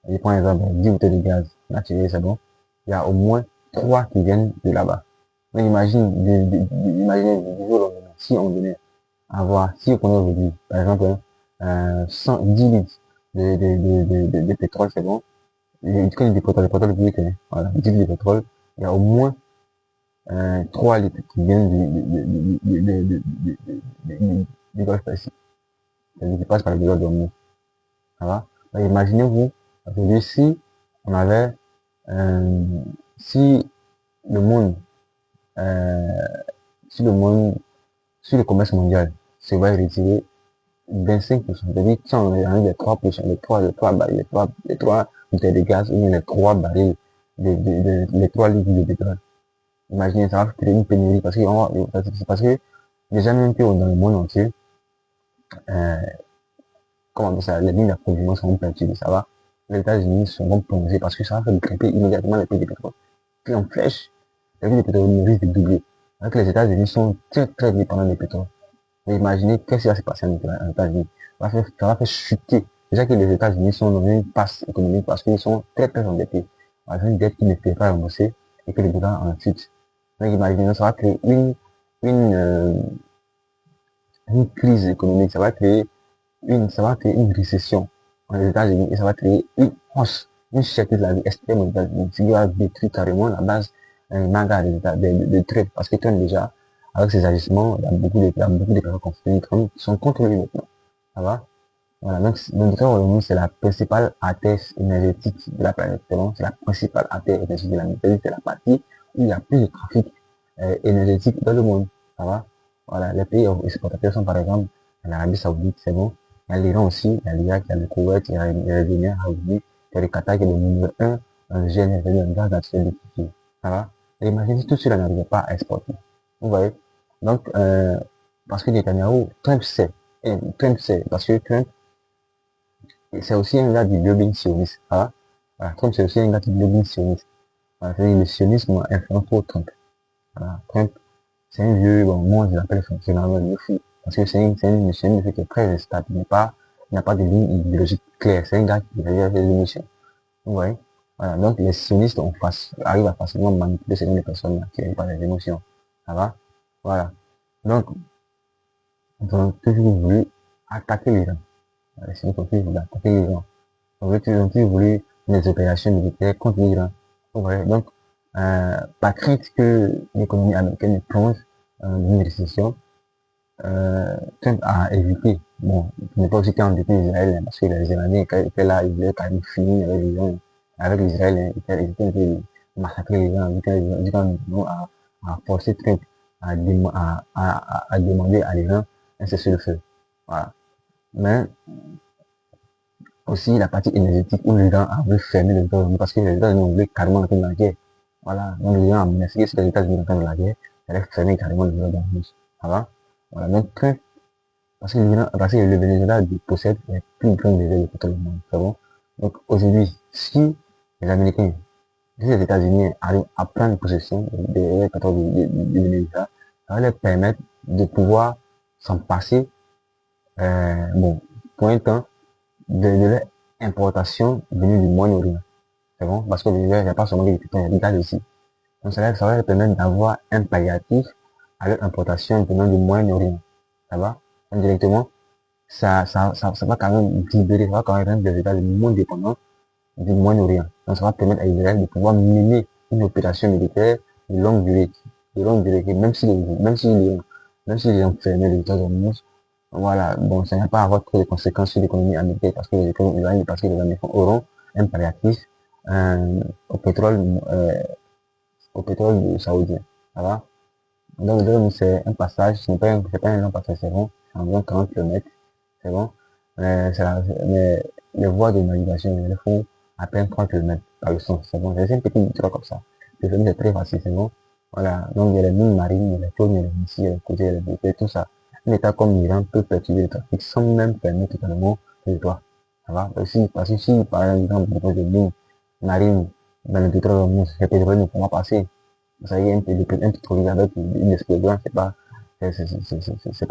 je prends exemple, 10 bouteilles de gaz naturel, c'est bon, il y a au moins 3 qui viennent de là-bas. Donc, imaginez du jour au lendemain, si on venait avoir, si on prenait aujourd'hui, par exemple, 10 litres de pétrole, c'est bon. Quand il dit pétrole, le pétrole public, voilà, 10 litres de pétrole, il y a au moins 3 litres qui viennent du Golfe Persique. C'est-à-dire qui passe par le désert de Hormuz. Ça va? Donc, imaginez-vous, aujourd'hui, si on avait, euh, si le monde, euh, si le monde, si le commerce mondial se va retirer 25%, c'est-à-dire si on enlève les 3%, les 3 bouteilles de gaz ou les 3 barils, les 3 litres de pétrole. Imaginez, ça va créer une pénurie parce que déjà même que dans le monde entier, euh, comment dire ça, les lignes d'approvisionnement seront perturbées, ça va. Les États-Unis seront plongés parce que ça va faire grimper immédiatement les prix du pétrole. Puis en flèche, les prix du pétrole risquent de doubler. Alors que les États-Unis sont très très dépendants du pétrole. Et imaginez qu'est-ce qui va se passer en États-Unis. Ça va faire chuter. Déjà que les États-Unis sont dans une passe économique parce qu'ils sont très très endettés. Avec une dette qui ne peut pas rembourser et que les gouvernements en chute. Donc imaginez, ça va créer une, euh, une crise économique, ça va créer une récession aux États-Unis et ça va créer une hausse, une cherté de la vie extrême aux États-Unis, ce qui va détruire carrément la base maga de Trump, parce que Trump déjà, avec ses agissements, il y a beaucoup de personnes qui sont contre lui maintenant. Ça va? Voilà, donc le pétrole c'est la principale artère énergétique de la planète. C'est la principale artère énergétique de la planète. C'est la partie où il y a plus de trafic énergétique dans le monde. Ça va? Voilà, les pays exportateurs sont par exemple l'Arabie Saoudite, c'est bon. Il y a l'Iran aussi, il y a l'Irak, il y a le Koweït, il y a les Émirats Arabes Unis, il y a le Qatar qui est le numéro 1 dans le GNL, le gaz naturel liquéfié. Ça va? Et imaginez si tout cela n'arrivait pas à exporter. Vous voyez? Donc, parce que Netanyahu, Trump sait, parce que Trump, c'est aussi un gars du lobbying sioniste. Voilà. Voilà. Trump, c'est aussi un gars du lobbying sioniste. Voilà. Le sionisme influence trop Trump. Voilà. Trump, c'est un vieux, bon, moi, je l'appelle fonctionnaire de fou. Parce que c'est un sioniste qui est très instable. Il n'a pas de ligne idéologique claire. C'est un gars qui réalise des émissions. Vous voyez? Voilà, donc les sionistes arrivent à facilement manipuler selon les personnes qui arrivent par les émotions. Ça va? Voilà. Donc, ils ont toujours voulu attaquer les gens. Les sionistes ont toujours voulu attaquer les gens. Ils ont toujours voulu des opérations militaires contre les gens. Donc, par crainte que l'économie américaine plonge dans une récession, Trump a évité. Bon, il n'est pas aussi qu'en depuis Israël, parce que les Iraniens, quand ils étaient là, ils voulaient quand même finir avec les gens, avec l'Israël, ils étaient en train de massacrer les gens, jusqu'à à forcer Trump à demander à les gens un cessez-le-feu. Voilà. Mais aussi la partie énergétique où les gens ont voulu fermer les États-Unis parce que les États-Unis ont voulu carrément entrer dans la guerre. Voilà. Donc les gens ont menacé que si les États-Unis entrent dans la guerre, ils allaient fermer carrément les États-Unis. Voilà. Voilà. Donc Trump parce que le Venezuela possède les plus grandes réserves de pétrole au monde. C'est bon? Donc aujourd'hui, si les Américains, si les États-Unis arrivent à prendre possession des réserves de pétrole du Venezuela, ça va leur permettre de pouvoir s'en passer, bon, pour un temps, de leur importation venue du Moyen-Orient. C'est bon? Parce que le Venezuela, il n'y a pas seulement du pétrole, il y a du gaz aussi. Donc ça va leur permettre d'avoir un palliatif à leur importation venant du Moyen-Orient. Ça va? Indirectement, ça va quand même libérer, ça va quand même rendre les États-Unis moins dépendants du Moyen-Orient. Donc ça va permettre à Israël de pouvoir mener une opération militaire de longue durée, même si les ont fermé les États-Unis, voilà, bon, ça n'a pas à avoir trop de conséquences sur l'économie américaine parce que parce que les Américains auront un palliatif au pétrole, saoudien. Ça va? Donc, c'est un passage, c'est pas un long passage, c'est bon, c'est environ 40 km. C'est bon. Mais les voies de navigation, elles font à peine 3 km par le sens. C'est bon. C'est une petite voie comme ça. C'est très facile, c'est bon. Voilà. Donc, il y a les mines marines, il y a les côtes, il y a les missiles, il y a les côtés, il y a les véhicules, tout ça. Un état comme l'Iran peut perturber le trafic sans même fermer totalement le territoire. Ça va? Aussi, parce que si, par exemple, des mines marines dans le territoire de ces pétroliers ne pourront pas passer. Ça y est, un pétrolier avec une explosion, c'est pas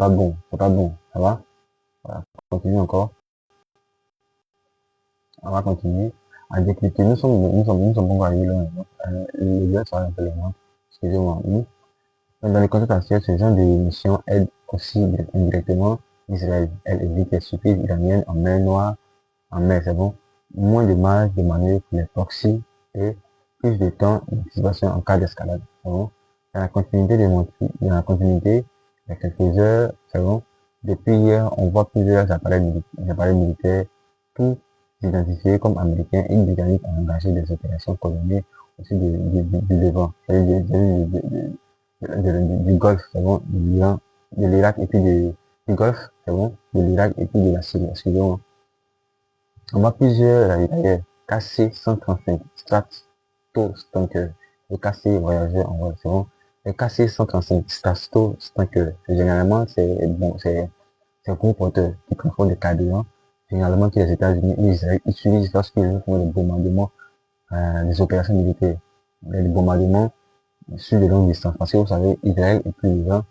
bon. C'est pas bon. Ça va? Voilà. Continue encore. On va continuer à décrypter. Nous sommes encore arrivés loin. Les gars sont un peu loin. Excusez-moi. Dans le contexte actuel, ce genre de mission aide aussi indirectement Israël. Elle évite les surprises iraniennes en mer Noire, en mer, c'est bon. Moins de marge de manœuvre pour les proxys et plus de temps d'anticipation en cas d'escalade. C'est bon. Dans la continuité, il y a quelques heures, c'est bon. Depuis hier, on voit plusieurs appareils militaires, tous identifiés comme américains et britanniques ont engagé des opérations coordonnées aussi du Levant, du Golfe, c'est bon, de l'Iran, de l'Irak et puis du Golfe, c'est bon, de l'Irak et puis de la Syrie, excusez-moi. On voit plusieurs ravitailleurs KC-135 Stratostanker, le KC voyageur en vol, c'est bon. Le KC-135 Stratostanker, généralement, c'est bon, c'est un gros porteur qui confond des carburants, généralement que les États-Unis et Israël utilisent lorsqu'ils font des bombardements, des opérations militaires, des bombardements sur de longues distances. Parce que vous savez, Israël est plus vivant,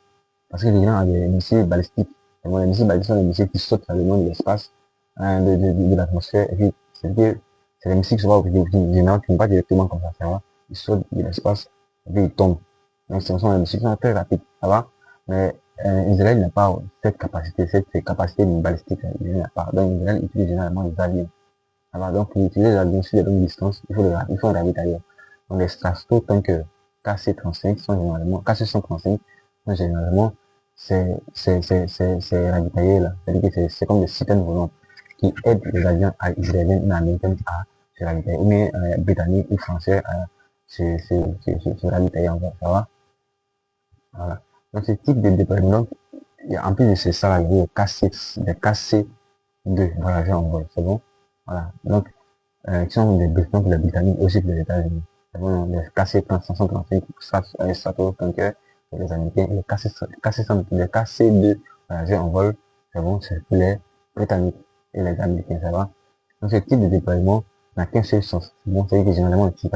parce que l'Iran a des missiles balistiques. Et bon, les missiles balistiques sont des missiles qui sautent dans le long de l'espace, de l'atmosphère, et puis c'est des missiles qui sont pas généralement qui ne vont pas directement comme ça va. Ils sautent de l'espace, et puis ils tombent. Donc ce sont des missiles qui sont très rapides, ça va. Mais Israël n'a pas cette capacité balistique, il n'a pas. Donc Israël utilise généralement les avions. Ça va. Donc pour utiliser les avions sur des longues distances, il faut un ravitailleur. Donc les Strasto, tant que KC-35 sont généralement, KC-135 sont généralement ces ravitaillers là. C'est-à-dire que c'est comme des systèmes volants qui aident les avions israéliens ou américains à se ravitailler, ou bien britanniques ou français à se ravitailler en fait, ça va. Voilà. Donc ce type de déploiement, en plus de ces ça, il y a des KC-2 voyageurs en vol, c'est bon. Voilà. Donc, qui sont des besoins pour les Britanniques aussi pour les États-Unis. C'est bon, les KC-135 Stratotanker pour les Américains et les KC-2 voyageurs en vol, c'est bon, c'est pour les Britanniques et les Américains, ça va. Donc ce type de déploiement n'a qu'un seul sens. Bon, c'est que généralement, c'est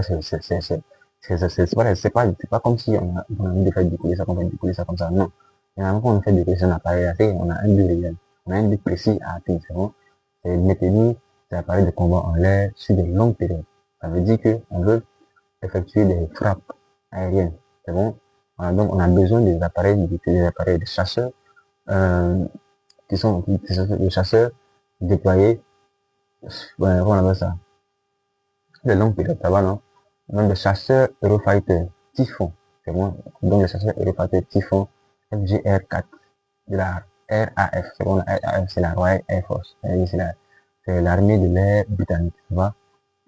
pas comme si on a mis de faire décoller ça, qu'on fait décoller ça comme ça. Non. Généralement, quand on fait décoller ça, un appareil, on a un but réel. On a un but précis à atteindre. C'est bon. C'est maintenir des appareils de combat en l'air sur de longues périodes. Ça veut dire qu'on veut effectuer des frappes aériennes. C'est bon? Voilà, donc on a besoin des appareils de chasseurs, euh, des chasseurs déployés, comment on appelle ça? Les longues périodes, ça va, non? Donc des chasseurs Eurofighter Typhon. C'est bon? Donc les chasseurs Eurofighter Typhon FGR-4 de la RAF. C'est bon, la RAF, c'est la Royal Air Force. C'est l'armée de l'air britannique, tu vois.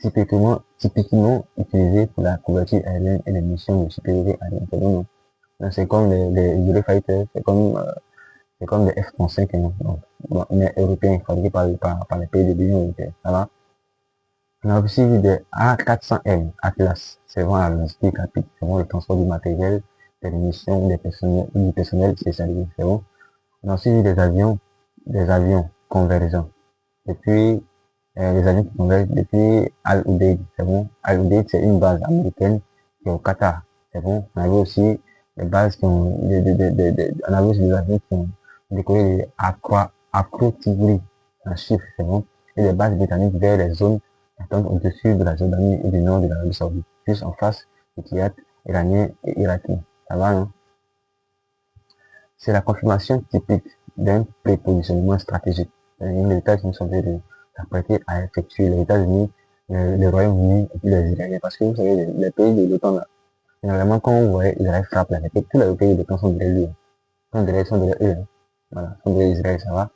Typiquement utilisé pour la couverture aérienne et les missions de sécurité aérienne. C'est bon, non? C'est comme les Eurofighters, c'est comme des F-35, hein, donc, bon, mais européens, fabriqués par les pays de l'Union européenne. Ça va? On a aussi vu des A400M Atlas, c'est vraiment la logistique rapide, c'est vraiment le transport du matériel, des munitions, du personnel spécialisé, c'est bon. On a aussi vu des avions convergents. Depuis, les avions qui convergent depuis Al-Udeid, c'est bon. Al-Udeid, c'est une base américaine qui est au Qatar, c'est bon. On avait aussi des bases qui ont, on avait aussi des avions qui ont décollé des Acro Tigri, en chiffre, c'est bon. Et des bases britanniques vers les zones au-dessus de la Jordanie et du nord de l'Arabie Saoudite, juste en face des Kiryat iraniens et irakiens. Ça va, non? C'est la confirmation typique d'un prépositionnement stratégique. Les États-Unis sont s'apprêter à effectuer les États-Unis, le Royaume-Uni et puis les Israéliens. Parce que vous savez, les pays de l'OTAN, là, généralement, quand on voit Israël frappe, là, tous les pays de l'OTAN sont derrière lui. Sont derrière eux. Hein. Voilà, sont derrière Israël, ça va.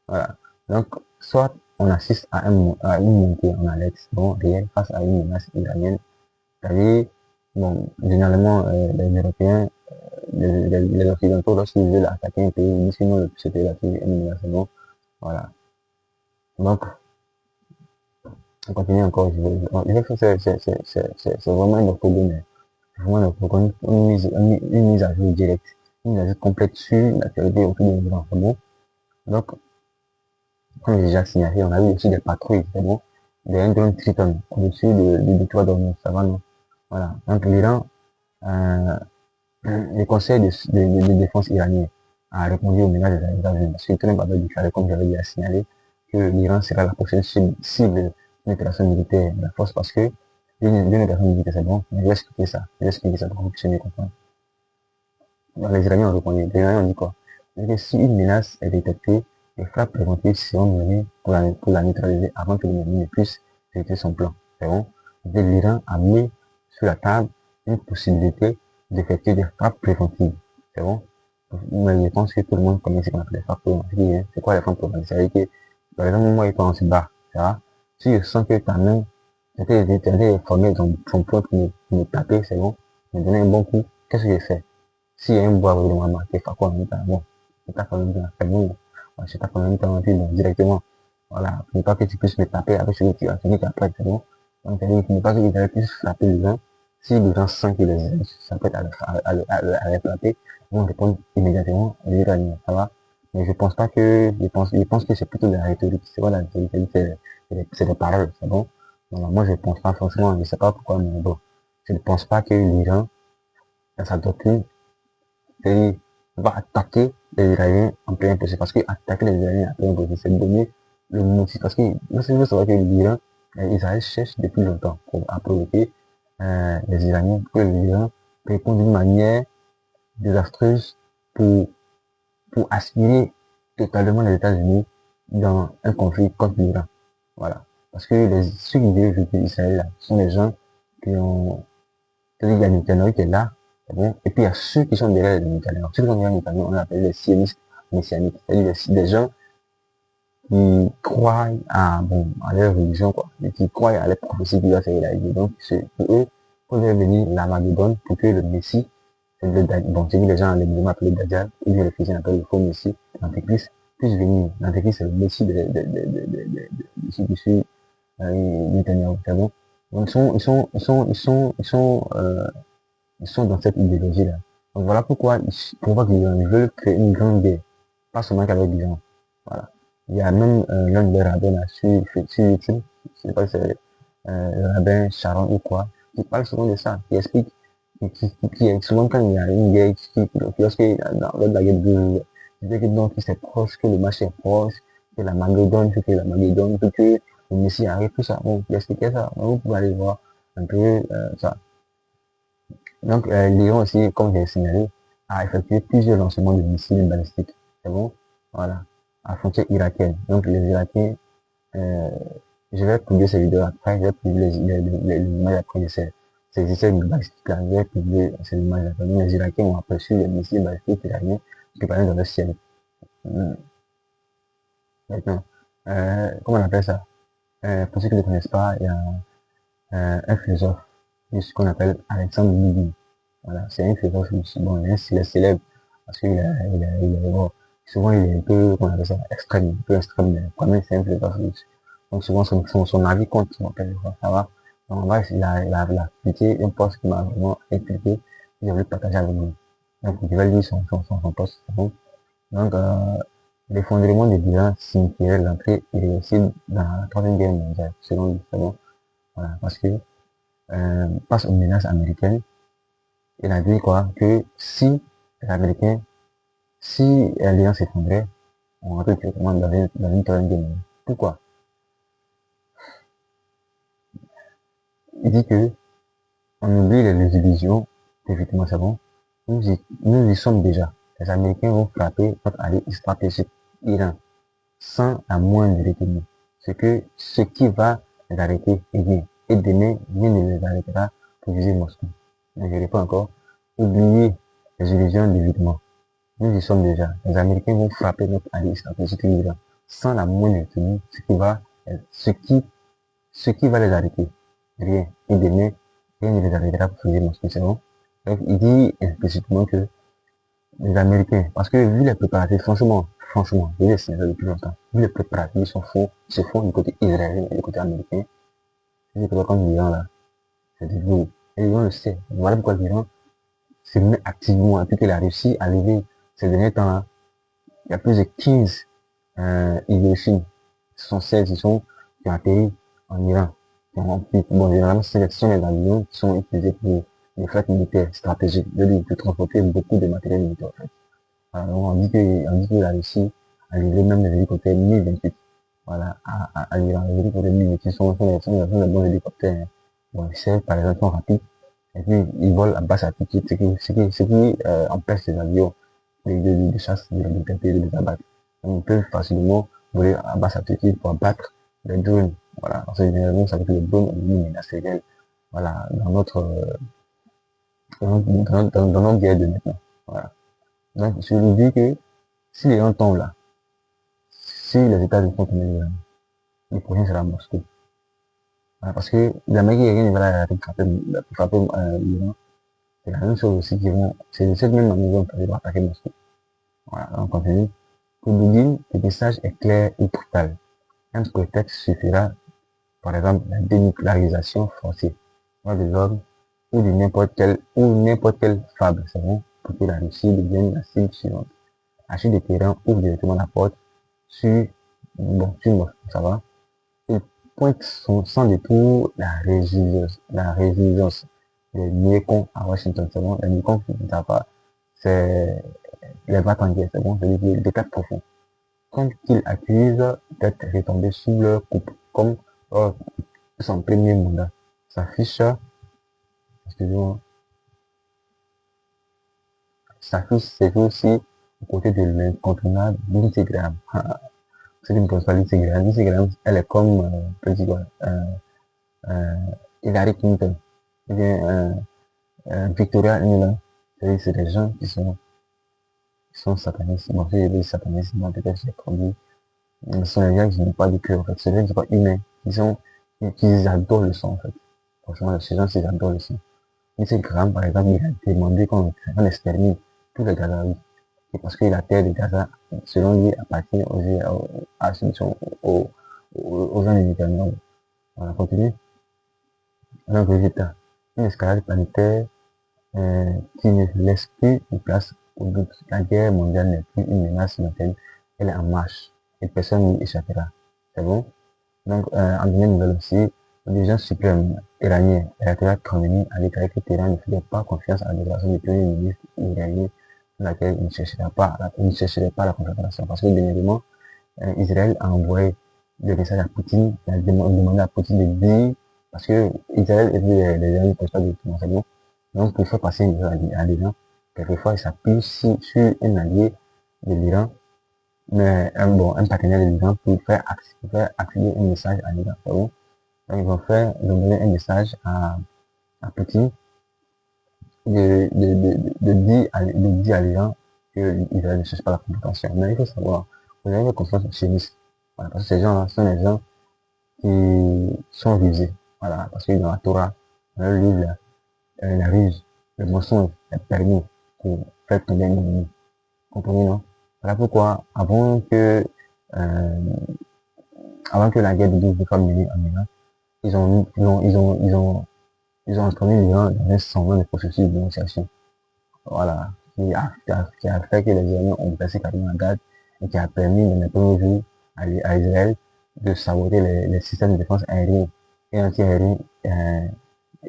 Voilà. Donc, soit on assiste à une montée en alerte, bon, réelle face à une menace iranienne. C'est-à-dire, bon, généralement, les Européens, les Occidentaux, lorsqu'ils veulent attaquer un pays, ils disent que non, ce pays-là, c'est une menace, bon. Voilà. Donc, on continue encore. Je vais faire, c'est vraiment un problème. C'est vraiment un problème, une mise à jour directe, une mise à jour complète sur l'actualité autour de l'Iran, c'est bon. Donc, comme j'ai déjà signalé, on a eu aussi des patrouilles, c'est bon, des drones Triton au-dessus du détroit d'Ormuz, ça va, non? Voilà. Donc l'Iran, euh, le Conseil de défense iranien a répondu aux menaces des États-Unis. Parce que Trump avait déclaré, comme j'avais déjà signalé, que l'Iran sera la prochaine cible d'une opération militaire de la force parce que d'une opération militaire, c'est bon, mais je vais expliquer ça. Je vais expliquer ça pour que vous puissiez mieux comprendre. Les Iraniens ont répondu. Les Iraniens ont dit quoi? Ils ont dit que si une menace est détectée, les frappes préventives seront menées pour la neutraliser avant que l'ennemi ne puisse exécuter son plan. C'est bon? L'Iran a mis sur la table une possibilité d'effectuer des frappes préventives. C'est bon? Mais je pense que tout le monde connaît ce qu'on appelle les frappes préventives. Hein. C'est quoi les frappes préventives? C'est-à-dire que, par exemple, moi, quand on se bat, ça va? Si je sens que ta main, était formé dans son point pour me taper, c'est bon? Me donner un bon coup, qu'est-ce que je fais? Si un bois de maman, t'es pas quoi, bon, c'est pas comme ça, c'est bon, je tape en même temps, puis bon, directement, voilà, pour ne pas que tu puisses me taper avec ce que tu as fini après, c'est bon, donc, c'est-à-dire, pour ne pas que les puissent frapper les gens, si les gens sentent que les s'apprêtent à les frapper, ils vont répondre immédiatement aux Iraniens, ça va, mais je pense que c'est plutôt de la rhétorique, c'est pas la rhétorique, c'est des paroles, c'est bon, voilà, moi je pense pas forcément, je sais pas pourquoi, mais bon, je ne pense pas que l'Iran, dans sa doctrine, et va attaquer les Israéliens en plein procès. Parce que attaquer les Israéliens en plein procès, c'est donner le motif. Parce que moi, c'est juste que l'Iran, Israël cherche depuis longtemps à provoquer les Iraniens, pour que l'Iran répond d'une manière désastreuse pour, pour aspirer totalement les États-Unis dans un conflit contre l'Iran. Voilà. Parce que ceux qui veulent jeter Israël là, sont les gens qui ont, c'est-à-dire qu'il y a Netanyahu qui est là, bon, et puis il y a ceux qui sont derrière les Netanyahou. Ceux qui sont derrière les Netanyahou, on appelle les sionistes messianiques. C'est-à-dire des gens qui croient bon, à leur religion, quoi, et qui croient à la prophétie qui va se réaliser. Donc, pour eux, pour leur venir l'Armageddon, pour que le Messie, bon, j'ai vu les gens, les mouvements appelés Dajjal, ou bien les chrétiens appellent le faux Messie, l'Antéchrist, puisse venir. L'Antéchrist, c'est le Messie de ceux qui suivent Netanyahou, c'est bon. Donc, ils sont dans cette idéologie-là. Donc voilà pourquoi ils veulent créer une grande guerre. Pas seulement qu'avec l'Iran. Voilà. Il y a même l'un des rabbins là, sur YouTube, je sais pas si c'est le rabbin Sharon ou quoi, qui parle souvent de ça, qui explique, qui souvent quand il y a une guerre, lorsque dans la guerre il dit que donc c'est proche, que le match est proche, que la Magédon, que la Magédon, que le Messie arrive, tout ça. Bon, il expliquait ça. Donc, vous pouvez aller voir un peu ça. Donc, l'Iran aussi, comme j'ai signalé, a effectué plusieurs lancements de missiles balistiques. C'est bon? Voilà. À frontière irakienne. Donc, les Irakiens, euh, je vais publier ces vidéos après, je vais publier les images après de ces essais balistiques-là. Je vais publier ces images après. Donc, les Irakiens ont aperçu les missiles balistiques iraniens qui parlaient dans le ciel. Maintenant, comment on appelle ça? Pour ceux qui ne connaissent pas, il y a un philosophe, ce qu'on appelle Alexandre Dugin. Voilà, c'est un philosophe bon, il est célèbre parce bon, souvent il est un peu, comment on appelle ça, extrême, un peu extrême, mais quand même c'est un philosophe russe. Donc souvent son avis compte, ça va. Donc en vrai, il a appliqué un poste qui m'a vraiment impliqué, il a voulu partager avec nous. Donc je vais lire son poste. Donc, l'effondrement de l'Iran signifierait l'entrée irréversible dans la troisième guerre mondiale, selon lui. C'est bon. Voilà, parce que face aux menaces américaines, il a dit quoi que si les Américains, si l'Iran s'effondrait, on rentrait directement dans une troisième guerre mondiale. Pourquoi? Il dit que on oublie les illusions, effectivement c'est bon. Nous y sommes déjà. Les Américains vont frapper notre allié stratégique, Iran, sans la moindre retenue. Ce qui va les arrêter est bien. Et demain, rien ne les arrêtera pour viser Moscou. Mais je réponds encore, oubliez les illusions d'évitement. Nous y sommes déjà. Les Américains vont frapper notre allié stratégique l'Iran sans la moindre retenue, ce qui va les arrêter. Rien. Et demain, rien ne les arrêtera pour viser Moscou. C'est bon? Donc, il dit explicitement que les Américains, parce que vu les préparatifs, franchement, je l'ai signé depuis longtemps, vu les préparatifs se font du côté israélien et du côté américain, c'est que comme l'Iran là, c'est du lourd. Et l'Iran le sait. Voilà pourquoi l'Iran se met activement, depuis qu'il a réussi à lever ces derniers temps là, il y a plus de 15 Hiroshima, ce sont 16 qui ont atterri en Iran. Bon, généralement, ce sont les avions qui sont utilisés pour les flights militaires stratégiques, de transporter beaucoup de matériel militaire en fait. Alors, on dit qu'il a réussi à livrer même les hélicoptères Mi-28. Voilà, à l'Iran. Les hélicoptères Mi-28 sont des bons hélicoptères. Bon, ils servent, par exemple, sont rapides. Et puis, ils volent à basse altitude, ce qui empêche les avions de chasse de les abattre. Donc, ils peuvent facilement voler à basse altitude pour abattre les drones. Voilà, parce que généralement, ça veut dire que les drones ont une menace réelle. Voilà, dans notre guerre de maintenant. Voilà. Donc, je vous dis que si les gens tombent là, si les États-Unis font tomber l'Iran, le prochain sera Moscou. Voilà, parce que l'Amérique ne va la frapper l'Iran. C'est la même chose aussi qui vont, c'est de cette même manière qu'ils vont attaquer Moscou. Voilà, on continue. Pour Dugin, le message est clair et brutal. Un prétexte suffira, par exemple, la dénucléarisation forcée de l'homme ou n'importe quelle fable, c'est bon, pour que la Russie devienne la cible suivante. Achille de terrain ouvre directement la porte sur Moscou, ça va. Il pointe sans détour la résilience des Niécons à Washington, c'est bon. Les Niécons, c'est les va en guerre, c'est bon, c'est des cas profonds. Quand ils accusent d'être retombés sous leur coupe, comme son premier mandat, s'affiche, excusez-moi, s'affiche, c'est aussi aux côtés de l'incontournable Lindsey Graham. Ceux qui ne connaissent pas Lindsey Graham, elle est comme, Hillary Clinton, ou bien Victoria Nuland. C'est des gens qui sont satanistes. Bon, j'ai dit satanistes, moi peut-être j'ai conduit. Ce sont des gens qui n'ont pas de cœur, en fait. C'est des gens qui sont pas humains. Qui adorent le sang, en fait. Franchement, ces gens, ils adorent le sang. Lindsey Graham, par exemple, il a demandé qu'on extermine tous les Gazaouis. C'est parce que la terre de Gaza, selon lui, appartient aux gens méditerranéens. On a continué. Donc, résultat, une escalade planétaire qui ne laisse plus de place au doute. La guerre mondiale n'est plus une menace lointaine, elle est en marche et personne n'y échappera. C'est bon? Donc, en dernière nouvelle aussi, le dirigeant suprême iranien, Ayatollah Khamenei, a déclaré que Téhéran ne faisait pas confiance à la déclaration du premier ministre iranien dans laquelle il ne chercherait pas la confrontation. Parce que, dernièrement, Israël a envoyé des messages à Poutine, il a demandé à Poutine de dire, parce que Israël et les Iraniens ne peuvent pas directement, c'est bon. Donc, pour faire passer une message à l'Iran, quelquefois, il s'appuie sur un allié de l'Iran, mais un partenaire de l'Iran pour faire accéder un message à l'Iran, c'est bon. Donc, ils vont donner un message à Poutine de dire à l'Iran qu'Israël ne cherche pas la confrontation. Mais il faut savoir, vous avez une confiance sioniste. Voilà, parce que ces gens-là sont les gens qui sont visés. Voilà, parce que dans la Torah, dans le livre, la ruse, le mensonge est permis pour faire tomber un ennemi. Comprenez, non? Voilà pourquoi, euh, avant que la guerre de 12 soit menée en Iran, ils ont, ils ont, ils ont, ils ont, ils ont entraîné l'Iran dans un semblant de processus de négociation. Voilà, qui a fait que les Iraniens ont baissé carrément la garde et qui a permis dans les premiers jours à Israël de saboter les systèmes de défense aériens et anti-aériens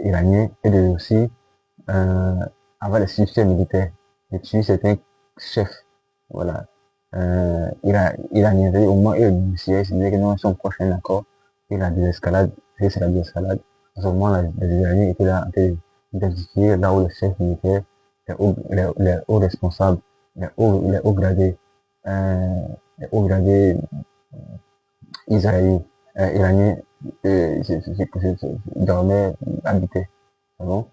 iraniens et de aussi euh, avoir des succès militaires, de tuer certains chefs. Voilà. Iraniens, au moins, ils négociaient, ils disaient que non, si on proche un accord, et la désescalade, c'est la désescalade. À ce moment, les Iraniens étaient là en train d'identifier là où le chef militaire, les hauts responsables, les hauts gradés, euh, les hauts gradés israéliens, iraniens, dormaient, habitaient. C'est bon?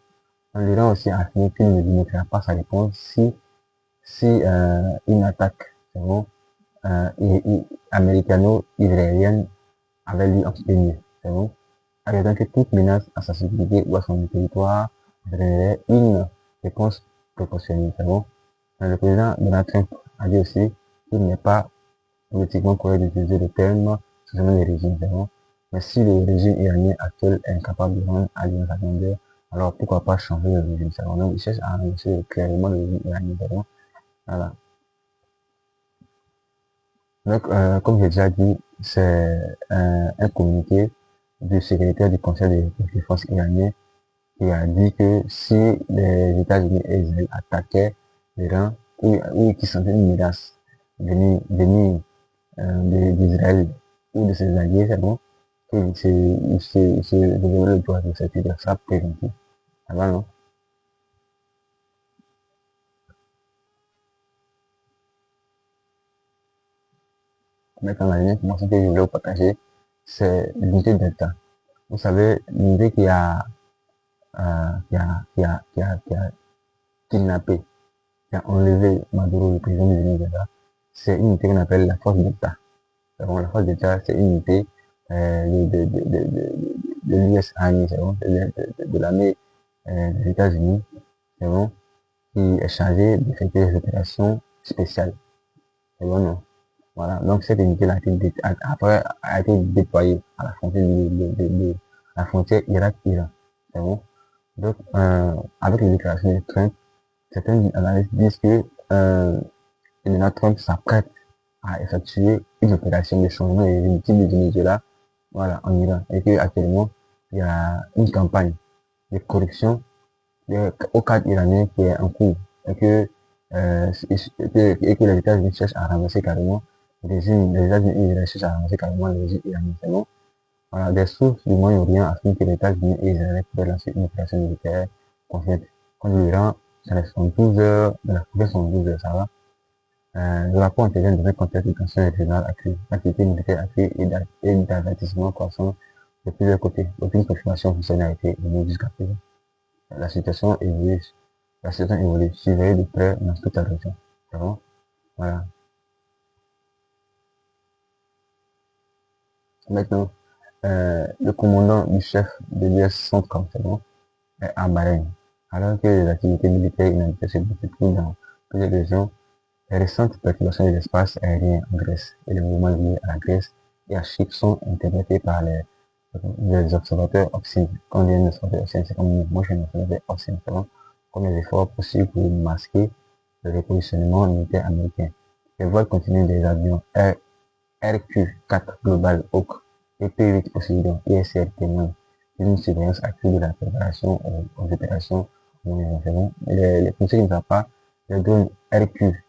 L'Iran aussi a affirmé qu'il ne limitera pas sa réponse si une attaque, c'est bon, américano-israélienne avait lieu en premier, c'est bon, ajoutant que toute menace à sa sécurité ou à son territoire entraînerait une réponse proportionnée, c'est bon. Le président Donald Trump a dit aussi qu'il n'est pas politiquement correct d'utiliser le terme concernant les régimes, c'est bon. Mais si le régime iranien actuel est incapable de rendre alliance sa grandeur, alors pourquoi pas changer le régime, c'est bon. Donc, il cherche à annoncer clairement le régime iranien, c'est bon. Voilà. Donc, comme j'ai déjà dit, c'est un communiqué du secrétaire du Conseil de défense iranien qui a dit que si les États-Unis et Israël attaquaient l'Iran ou qui sentaient une menace venue d'Israël ou de ses alliés, c'est bon, qu'il se donnerait le droit de sortir ça préventif. Ça va, non? Maintenant, la dernière information que je voulais vous partager, c'est l'unité Delta. Vous savez, l'unité qui a kidnappé, qui a enlevé Maduro, le président du Venezuela, c'est une unité qu'on appelle la force d'État. La force d'État, c'est une unité de l'US Army, de l'armée des États-Unis, c'est bon, qui est chargée d'effectuer des opérations spéciales. C'est bon, non? Voilà, donc cette unité-là après a été déployée à la frontière, la frontière Irak-Iran. C'est bon? Donc, avec les déclarations de Trump, certains analystes disent que Donald Trump s'apprête à effectuer une opération de changement de type du Venezuela, voilà, en Iran. Et que actuellement, il y a une campagne de corruption au cadre iranien qui est en cours. Et que les États-Unis cherchent à ramasser carrément les États-Unis cherchent à ramasser carrément les régime iranien. C'est bon. Voilà, des sources du Moyen-Orient affirment que les États-Unis et Israël pourraient lancer une opération militaire conjointe contre l'Iran dans les 72 heures, dans la prochaine 72 heures, ça va. Le rapport intervient dans un contexte de tension régionale accrue, d'activité militaire accrue et d'avertissement croissant de plusieurs côtés. Aucune confirmation officielle n'a été donnée jusqu'à présent. La situation évolue, la situation évolue, surveillée de près dans toute la région. C'est bon? Voilà. Maintenant, le commandant du chef de l'US Centre, c'est bon, est à Bahreïn. Alors que les activités militaires inhabitées se multiplient dans plusieurs régions, les récentes perturbations de l'espace aérien en Grèce et les mouvements liés à la Grèce et à Chypre sont interprétés par les observateurs occidentaux. Quand on dit observateurs occidentaux, c'est comme moi je suis un observateur occidental, comme les efforts possibles pour masquer le repositionnement militaire américain. Les vols continus des avions RQ-4 Global Hawk et P-8 Poseidon ISR témoignent d'une surveillance accrue de la préparation aux opérations. Les policiers qui ne savent pas, le drone RQ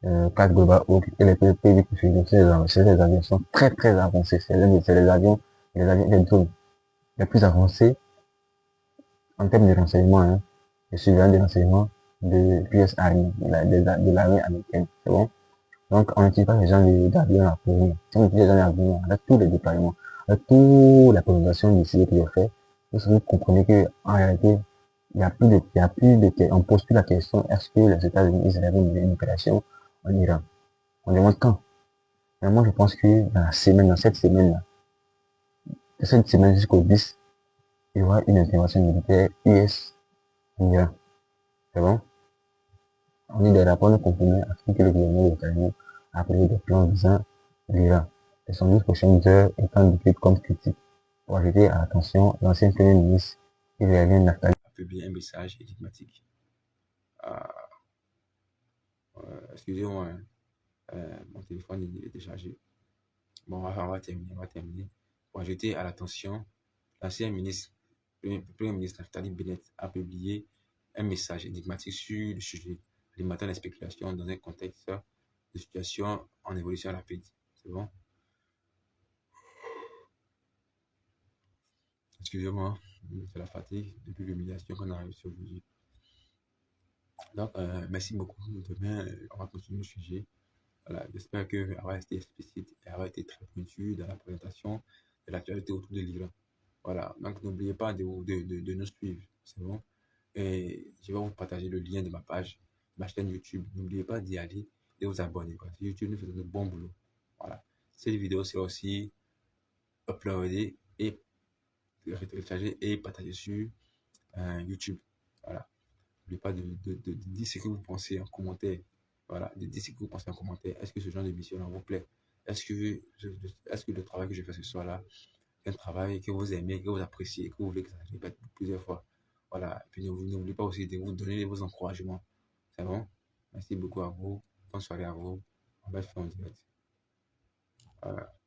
4 Global Hawk et les PV qui figurent. Ces avions sont très très avancés. C'est les avions, les drones les plus avancés en termes de renseignement, hein. Je suis l'un des renseignements de l'US Army, de l'armée américaine. C'est bon? Donc, on n'utilise pas les gens d'avions à fournir. Si on utilise les gens d'avions, avec tous les déploiements, avec toute la présentation du sujet que j'ai fait, vous comprenez que, en réalité, on pose plus la question, est-ce que les États-Unis, ils avaient une opération en Iran? On demande quand. Mais moi, je pense que dans cette semaine jusqu'au 10, il y aura une intervention militaire US en Iran. C'est bon? On dit des rapports ne confirmés afin que le gouvernement britannique a prévu des plans visant l'Iran. Les 112 prochaines heures étant décrites comme critiques. Pour ajouter à l'attention, l'ancien premier ministre israélien Naftali a publié un message énigmatique. Excusez-moi, hein, mon téléphone il est déchargé. Bon, on va terminer. Pour ajouter à l'attention, l'ancien ministre, premier ministre Naftali Bennett a publié un message énigmatique sur le sujet, alimentant les spéculations dans un contexte de situation en évolution rapide. C'est bon? Excusez-moi, c'est la fatigue depuis l'humiliation qu'on a réussi aujourd'hui. Donc, merci beaucoup. Demain, on va continuer le sujet. Voilà, j'espère que avoir été explicite et avoir été très pointu dans la présentation de l'actualité autour de l'Iran. Voilà, donc n'oubliez pas de nous suivre, c'est bon. Et je vais vous partager le lien de ma page, ma chaîne YouTube. N'oubliez pas d'y aller et vous abonner parce que YouTube nous fait de bon boulot. Voilà. Cette vidéo sera aussi uploadée et téléchargée et partagée sur YouTube. Voilà. N'oubliez pas de dire ce que vous pensez en commentaire. Voilà, de dire ce que vous pensez en commentaire. Est-ce que ce genre d'émission vous plaît? Est-ce que le travail que je fais ce soir-là, un travail que vous aimez, que vous appréciez, que vous voulez que ça se répète plusieurs fois? Voilà. Et puis n'oubliez pas aussi de vous donner vos encouragements. C'est bon? Merci beaucoup à vous. Bonne soirée à vous. On va faire en direct. Voilà.